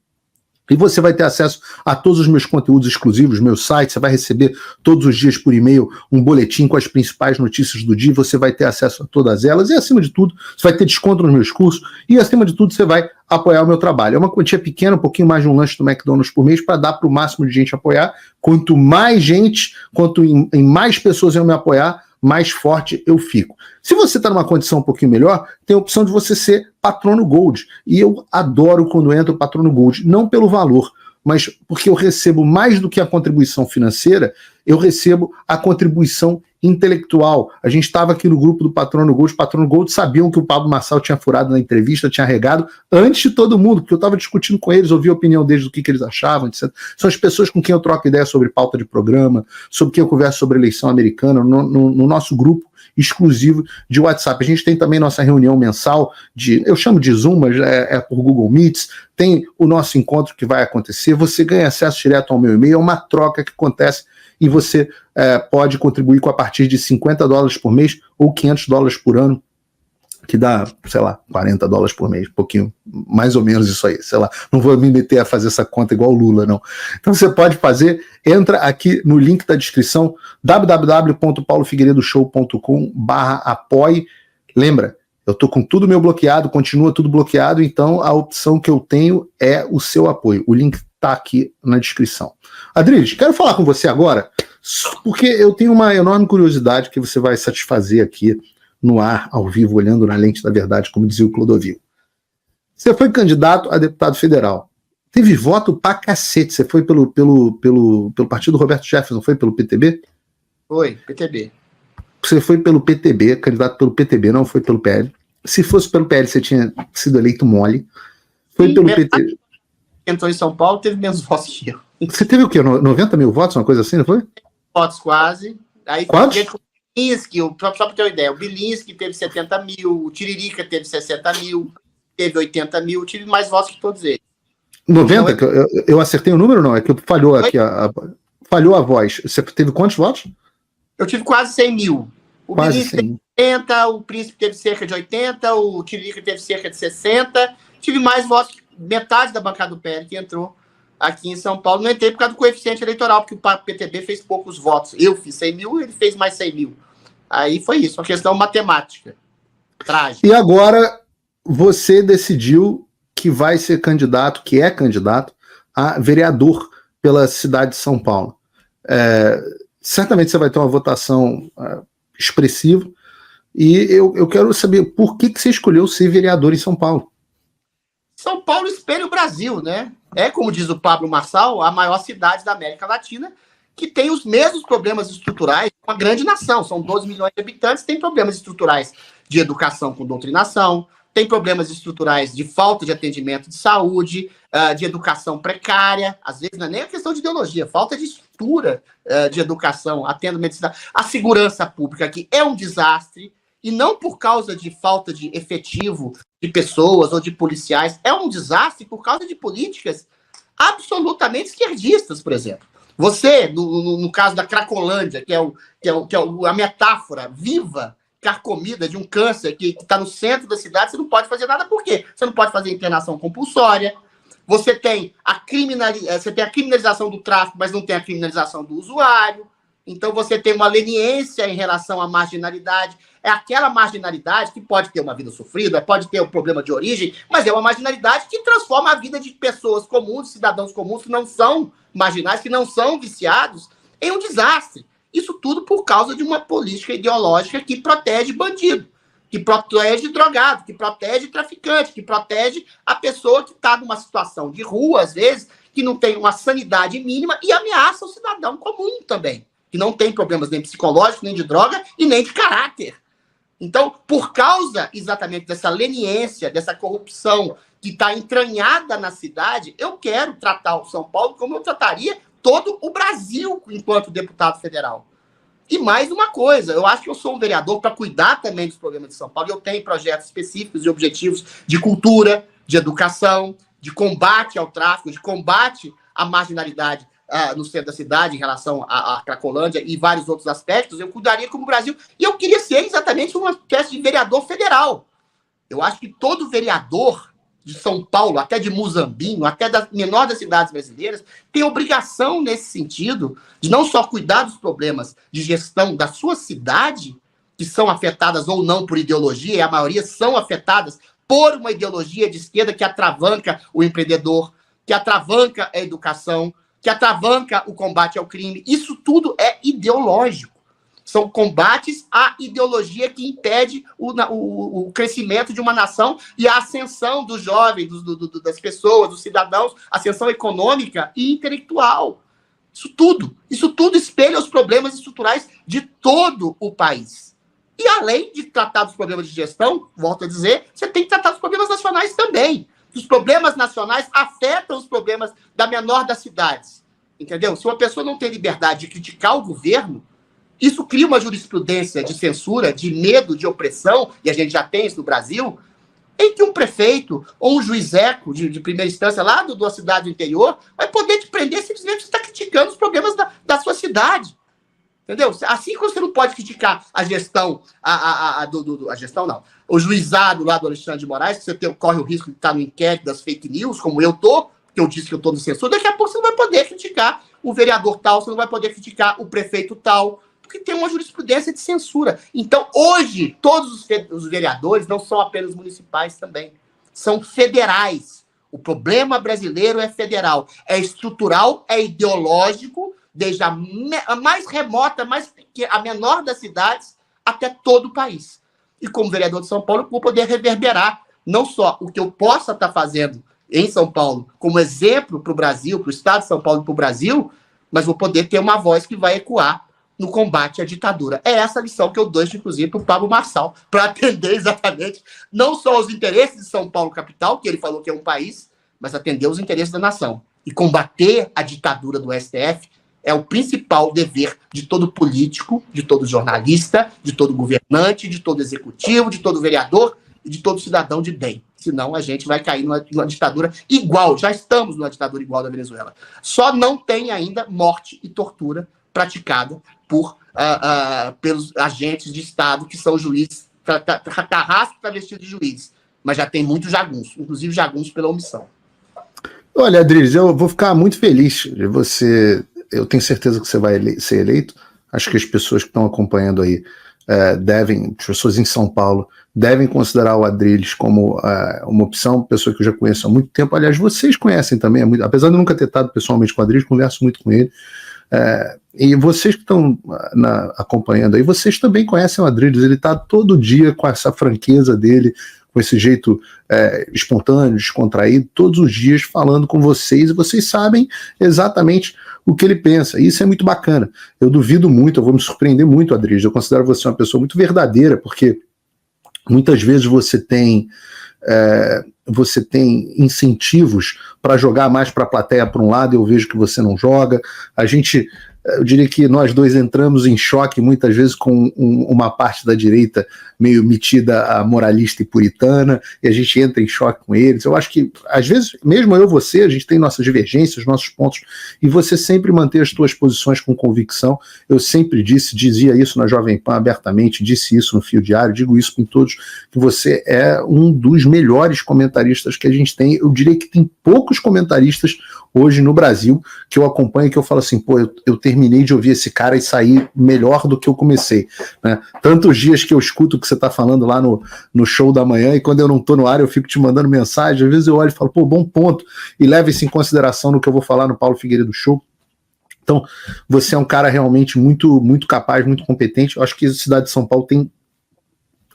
E você vai ter acesso a todos os meus conteúdos exclusivos, meu site, você vai receber todos os dias por e-mail um boletim com as principais notícias do dia, você vai ter acesso a todas elas e, acima de tudo, você vai ter desconto nos meus cursos e, acima de tudo, você vai apoiar o meu trabalho. É uma quantia pequena, um pouquinho mais de um lanche do McDonald's por mês para dar para o máximo de gente apoiar. Quanto mais gente, quanto em mais pessoas eu me apoiar, mais forte eu fico. Se você está numa condição um pouquinho melhor, tem a opção de você ser patrono Gold. E eu adoro quando entra o patrono Gold, não pelo valor, mas porque eu recebo mais do que a contribuição financeira, eu recebo a contribuição intelectual. A gente estava aqui no grupo do Patrono Gold, os Patrono Gold sabiam que o Pablo Marçal tinha furado na entrevista, tinha regado, antes de todo mundo, porque eu estava discutindo com eles, ouvi a opinião deles, do que eles achavam, etc. São as pessoas com quem eu troco ideia sobre pauta de programa, sobre quem eu converso sobre eleição americana, no nosso grupo exclusivo de WhatsApp. A gente tem também nossa reunião mensal, eu chamo de Zoom, mas é por Google Meets, tem o nosso encontro que vai acontecer, você ganha acesso direto ao meu e-mail, é uma troca que acontece e você pode contribuir com a partir de $50 por mês ou $500 por ano, que dá, sei lá, $40 por mês, um pouquinho, mais ou menos isso aí, sei lá, não vou me meter a fazer essa conta igual o Lula, não. Então você pode fazer, entra aqui no link da descrição, www.paulofigueiredoshow.com/apoie. Lembra, eu tô com tudo meu bloqueado, continua tudo bloqueado, então a opção que eu tenho é o seu apoio. O link tá aqui na descrição. Adriles, quero falar com você agora, porque eu tenho uma enorme curiosidade que você vai satisfazer aqui no ar, ao vivo, olhando na lente da verdade, como dizia o Clodovil. Você foi candidato a deputado federal. Teve voto pra cacete. Você foi pelo partido Roberto Jefferson, não foi pelo PTB? Foi, PTB. Você foi pelo PTB, candidato pelo PTB, não foi pelo PL. Se fosse pelo PL, você tinha sido eleito mole. Foi pelo PTB. Entrou em São Paulo, teve menos votos que eu. Você teve o quê? 90 mil votos, uma coisa assim, não foi? Votos quase. Aí quantos? Bilinski, só para ter uma ideia, o Bilinski teve 70 mil, o Tiririca teve 60 mil, teve 80 mil, tive mais votos que todos eles. 90? Então, eu acertei o número ou não? É que falhou aqui, falhou a voz. Você teve quantos votos? Eu tive quase 100 mil. O quase Bilinski teve 80, o Príncipe teve cerca de 80, o Tiririca teve cerca de 60. Tive mais votos que metade da bancada do PL que entrou aqui em São Paulo. Não entrei por causa do coeficiente eleitoral, porque o PTB fez poucos votos. Eu fiz 100 mil, ele fez mais 100 mil. Aí foi isso, uma questão matemática. Trágica. E agora você decidiu que vai ser candidato, que é candidato, a vereador pela cidade de São Paulo. Certamente você vai ter uma votação expressiva. E eu quero saber por que você escolheu ser vereador em São Paulo. São Paulo espelha o Brasil, né? É, como diz o Pablo Marçal, a maior cidade da América Latina, que tem os mesmos problemas estruturais com a grande nação. São 12 milhões de habitantes, tem problemas estruturais de educação com doutrinação, tem problemas estruturais de falta de atendimento de saúde, de educação precária, às vezes não é nem a questão de ideologia, falta de infraestrutura de educação, atendo medicina, a segurança pública aqui é um desastre, e não por causa de falta de efetivo de pessoas ou de policiais, é um desastre por causa de políticas absolutamente esquerdistas, por exemplo. Você, no caso da Cracolândia, que é a metáfora viva, carcomida de um câncer que está no centro da cidade, você não pode fazer nada. Por quê? Você não pode fazer internação compulsória, você tem a criminalização do tráfico, mas não tem a criminalização do usuário. Então, você tem uma leniência em relação à marginalidade. É aquela marginalidade que pode ter uma vida sofrida, pode ter um problema de origem, mas é uma marginalidade que transforma a vida de pessoas comuns, cidadãos comuns, que não são marginais, que não são viciados, em um desastre. Isso tudo por causa de uma política ideológica que protege bandido, que protege drogado, que protege traficante, que protege a pessoa que está numa situação de rua, às vezes, que não tem uma sanidade mínima e ameaça o cidadão comum também, que não tem problemas nem psicológicos, nem de droga e nem de caráter. Então, por causa exatamente dessa leniência, dessa corrupção que está entranhada na cidade, eu quero tratar o São Paulo como eu trataria todo o Brasil enquanto deputado federal. E mais uma coisa, eu acho que eu sou um vereador para cuidar também dos problemas de São Paulo. Eu tenho projetos específicos e objetivos de cultura, de educação, de combate ao tráfico, de combate à marginalidade no centro da cidade, em relação à Cracolândia e vários outros aspectos. Eu cuidaria como Brasil. E eu queria ser exatamente uma espécie de vereador federal. Eu acho que todo vereador de São Paulo, até de Muzambinho, até da menor das cidades brasileiras, tem obrigação nesse sentido de não só cuidar dos problemas de gestão da sua cidade, que são afetadas ou não por ideologia, e a maioria são afetadas por uma ideologia de esquerda que atravanca o empreendedor, que atravanca a educação, que atravanca o combate ao crime. Isso tudo é ideológico. São combates à ideologia que impede o crescimento de uma nação e a ascensão dos jovens, das pessoas, dos cidadãos, ascensão econômica e intelectual. Isso tudo espelha os problemas estruturais de todo o país. E além de tratar dos problemas de gestão, volto a dizer, você tem que tratar dos problemas nacionais também. Os problemas nacionais afetam os problemas da menor das cidades. Entendeu? Se uma pessoa não tem liberdade de criticar o governo, isso cria uma jurisprudência de censura, de medo, de opressão, e a gente já tem isso no Brasil, em que um prefeito ou um juizeco de primeira instância lá da cidade do interior vai poder te prender simplesmente porque você está criticando os problemas da sua cidade. Entendeu? Assim como você não pode criticar a gestão, a gestão não, o juizado lá do Alexandre de Moraes, que você corre o risco de estar no inquérito das fake news, como eu estou, porque eu disse que eu estou no censura, daqui a pouco você não vai poder criticar o vereador tal, você não vai poder criticar o prefeito tal, porque tem uma jurisprudência de censura. Então, hoje, todos os vereadores não são apenas municipais também, são federais. O problema brasileiro é federal, é estrutural, é ideológico, desde a mais remota, a menor das cidades, até todo o país. E como vereador de São Paulo, eu vou poder reverberar não só o que eu possa estar fazendo em São Paulo, como exemplo para o Brasil, para o Estado de São Paulo e para o Brasil, mas vou poder ter uma voz que vai ecoar no combate à ditadura. É essa a lição que eu dou, inclusive, para o Pablo Marçal, para atender exatamente não só os interesses de São Paulo capital, que ele falou que é um país, mas atender os interesses da nação. E combater a ditadura do STF é o principal dever de todo político, de todo jornalista, de todo governante, de todo executivo, de todo vereador e de todo cidadão de bem. Senão a gente vai cair numa ditadura igual, já estamos numa ditadura igual da Venezuela. Só não tem ainda morte e tortura praticada pelos agentes de Estado, que são juízes, carrasco travestido de juízes. Mas já tem muito jagunço, inclusive jagunço pela omissão. Olha, Adriles, eu vou ficar muito feliz de você. Eu tenho certeza que você vai ser eleito. Acho que as pessoas que estão acompanhando aí as pessoas em São Paulo, devem considerar o Adriles como uma opção, pessoa que eu já conheço há muito tempo. Aliás, vocês conhecem também, apesar de eu nunca ter estado pessoalmente com o Adriles, converso muito com ele. E vocês que estão acompanhando aí, vocês também conhecem o Adriles. Ele está todo dia com essa franqueza dele, com esse jeito espontâneo, descontraído, todos os dias falando com vocês, e vocês sabem exatamente o que ele pensa. E isso é muito bacana. Eu duvido muito, eu vou me surpreender muito, Adriles. Eu considero você uma pessoa muito verdadeira, porque muitas vezes você tem incentivos para jogar mais para a plateia para um lado, eu vejo que você não joga. A gente eu diria que nós dois entramos em choque muitas vezes com uma parte da direita meio metida a moralista e puritana, e a gente entra em choque com eles. Eu acho que, às vezes, mesmo eu e você, a gente tem nossas divergências, nossos pontos, e você sempre manter as suas posições com convicção. Eu sempre dizia isso na Jovem Pan abertamente, disse isso no Fio Diário, digo isso com todos, que você é um dos melhores comentaristas que a gente tem. Eu diria que tem poucos comentaristas hoje no Brasil que eu acompanho, que eu falo assim, pô, eu terminei de ouvir esse cara e saí melhor do que eu comecei, né? Tantos dias que eu escuto o que você está falando lá no show da manhã, e quando eu não estou no ar eu fico te mandando mensagem, às vezes eu olho e falo, pô, bom ponto, e leve isso em consideração no que eu vou falar no Paulo Figueiredo Show. Então, você é um cara realmente muito, muito capaz, muito competente. Eu acho que a cidade de São Paulo tem,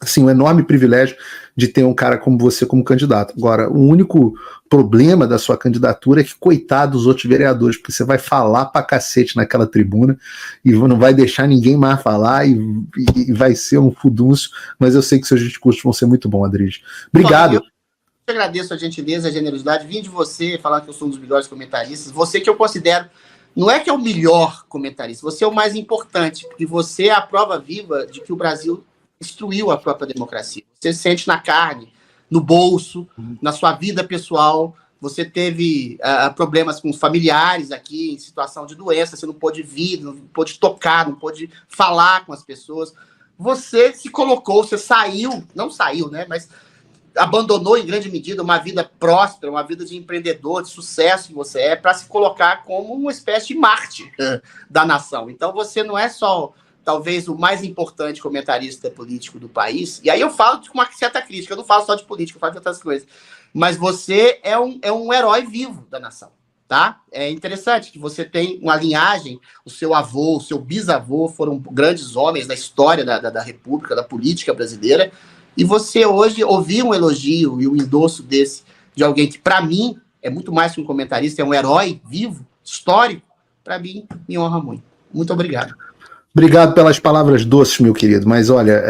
assim, um enorme privilégio de ter um cara como você como candidato. Agora, o único problema da sua candidatura é que, coitado dos outros vereadores, porque você vai falar pra cacete naquela tribuna e não vai deixar ninguém mais falar e vai ser um furdúncio, mas eu sei que seus discursos vão ser muito bons, Adriles. Obrigado. Eu agradeço a gentileza, a generosidade, vim de você falar que eu sou um dos melhores comentaristas, você que eu considero, não é que é o melhor comentarista, você é o mais importante, porque você é a prova viva de que o Brasil destruiu a própria democracia. Você sente na carne, no bolso, na sua vida pessoal. Você teve problemas com os familiares aqui, em situação de doença, você não pôde vir, não pôde tocar, não pôde falar com as pessoas. Você se colocou, você saiu, não saiu, né, mas abandonou em grande medida uma vida próspera, uma vida de empreendedor, de sucesso que você é, para se colocar como uma espécie de Marte da nação. Então você não é só talvez o mais importante comentarista político do país, e aí eu falo com uma certa crítica, eu não falo só de política, eu falo de outras coisas, mas você é um herói vivo da nação, tá? É interessante que você tem uma linhagem, o seu avô, o seu bisavô foram grandes homens da história da República, da política brasileira, e você hoje ouvir um elogio e um endosso desse, de alguém que, para mim, é muito mais que um comentarista, é um herói vivo, histórico, para mim, me honra muito. Muito obrigado. Obrigado pelas palavras doces, meu querido, mas olha,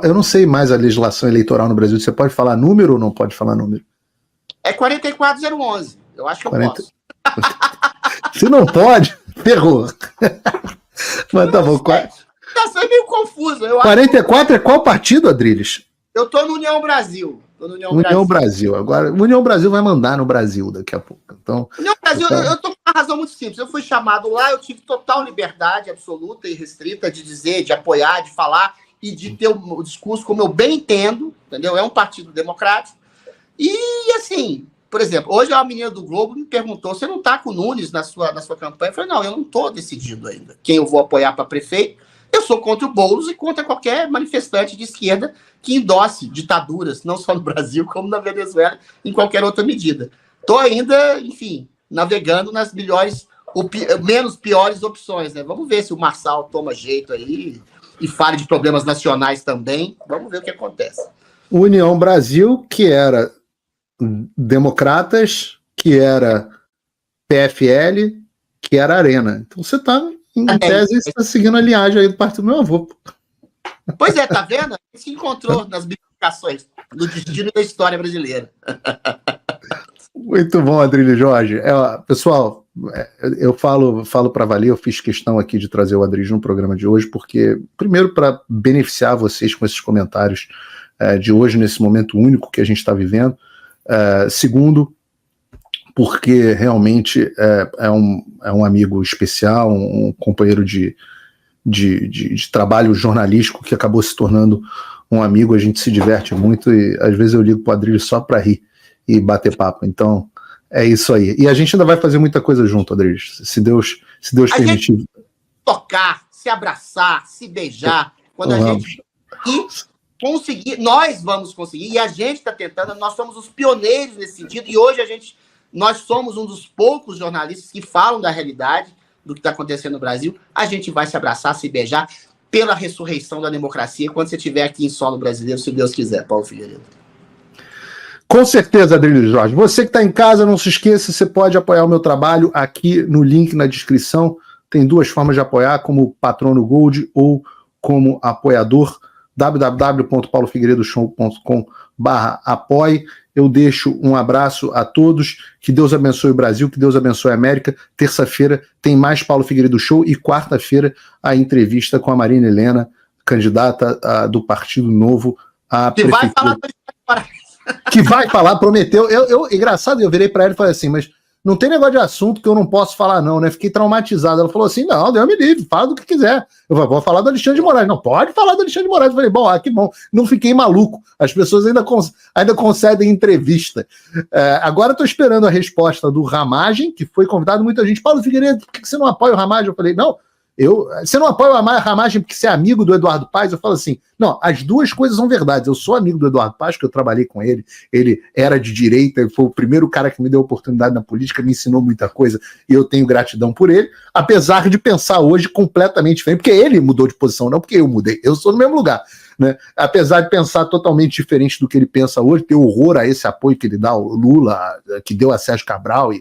eu não sei mais a legislação eleitoral no Brasil, você pode falar número ou não pode falar número? É 44011, eu acho que eu posso. Se não pode, ferrou. Mas tá bom. É meio confuso. 44 é qual partido, Adriles? Eu tô no União Brasil. União Brasil. Agora, União Brasil vai mandar no Brasil daqui a pouco. Então, União Brasil, eu tô com uma razão muito simples. Eu fui chamado lá, eu tive total liberdade absoluta e restrita de dizer, de apoiar, de falar e de ter o discurso como eu bem entendo, entendeu? É um partido democrático. E, assim, por exemplo, hoje uma menina do Globo me perguntou, você não tá com o Nunes na sua campanha? Eu falei, não, eu não tô decidido ainda quem eu vou apoiar para prefeito. Eu sou contra o Boulos e contra qualquer manifestante de esquerda que endosse ditaduras, não só no Brasil, como na Venezuela, em qualquer outra medida. Estou ainda, enfim, navegando nas melhores, menos piores opções, né? Vamos ver se o Marçal toma jeito aí e fale de problemas nacionais também. Vamos ver o que acontece. União Brasil, que era Democratas, que era PFL, que era Arena. Então você está... Em tese, você está seguindo a linhagem aí do partido do meu avô. Pois é, tá vendo? A gente se encontrou nas bifurcações do destino da história brasileira. Muito bom, Adrilho Jorge. Pessoal, eu falo para valer, eu fiz questão aqui de trazer o Adrilho no programa de hoje, porque, primeiro, para beneficiar vocês com esses comentários de hoje, nesse momento único que a gente está vivendo. Segundo, porque realmente é um amigo especial, um companheiro de trabalho jornalístico que acabou se tornando um amigo, a gente se diverte muito e às vezes eu ligo para o Adrilho só para rir e bater papo, então é isso aí. E a gente ainda vai fazer muita coisa junto, Adrilho, se Deus permitir. Gente tocar, se abraçar, se beijar, quando a gente conseguir, nós vamos conseguir, e a gente está tentando, nós somos os pioneiros nesse sentido, e hoje nós somos um dos poucos jornalistas que falam da realidade do que está acontecendo no Brasil. A gente vai se abraçar, se beijar pela ressurreição da democracia quando você estiver aqui em solo brasileiro, se Deus quiser, Paulo Figueiredo. Com certeza, Adrilho Jorge. Você que está em casa, não se esqueça, você pode apoiar o meu trabalho aqui no link na descrição. Tem duas formas de apoiar, como Patrono Gold ou como apoiador, www.paulofigueiredoshow.com/apoie. eu deixo um abraço a todos, que Deus abençoe o Brasil, que Deus abençoe a América. Terça-feira tem mais Paulo Figueiredo Show e quarta-feira a entrevista com a Marina Helena, candidata do Partido Novo à prefeitura. Que vai falar, prometeu. Engraçado, eu virei para ela e falei assim, mas não tem negócio de assunto que eu não posso falar não, né? Fiquei traumatizado. Ela falou assim, não, Deus me livre, fala do que quiser. Eu falei, vou falar do Alexandre de Moraes. Não, pode falar do Alexandre de Moraes. Eu falei, bom, que bom. Não fiquei maluco. As pessoas ainda concedem entrevista. Agora estou esperando a resposta do Ramagem, que foi convidado muita gente. Paulo Figueiredo, por que você não apoia o Ramagem? Eu falei, não, você não apoia o Ramagem porque você é amigo do Eduardo Paes? Eu falo assim, não, as duas coisas são verdades. Eu sou amigo do Eduardo Paes, que eu trabalhei com ele, ele era de direita, ele foi o primeiro cara que me deu oportunidade na política, me ensinou muita coisa e eu tenho gratidão por ele, apesar de pensar hoje completamente diferente, porque ele mudou de posição, não porque eu mudei, eu sou no mesmo lugar, né? Apesar de pensar totalmente diferente do que ele pensa hoje, ter horror a esse apoio que ele dá ao Lula, que deu a Sérgio Cabral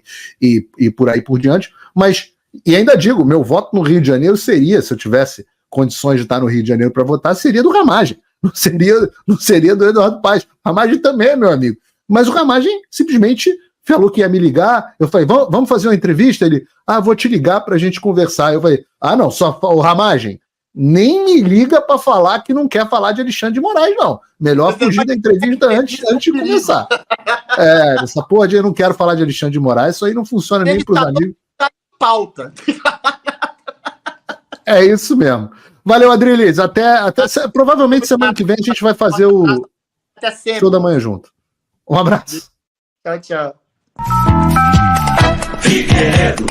e por aí por diante, mas e ainda digo, meu voto no Rio de Janeiro seria, se eu tivesse condições de estar no Rio de Janeiro para votar, seria do Ramagem, não seria do Eduardo Paes. Ramagem também é meu amigo. Mas o Ramagem simplesmente falou que ia me ligar. Eu falei, vamos fazer uma entrevista? Ele, vou te ligar para a gente conversar. Eu falei, não, só o Ramagem, nem me liga para falar que não quer falar de Alexandre de Moraes, não. Melhor fugir da entrevista antes de começar. Essa porra de eu não quero falar de Alexandre de Moraes, isso aí não funciona nem para os amigos. Pauta. É isso mesmo. Valeu, Adriles. Até provavelmente semana que vem a gente vai fazer o show da manhã junto. Um abraço. Tchau, tchau. Figueiredo.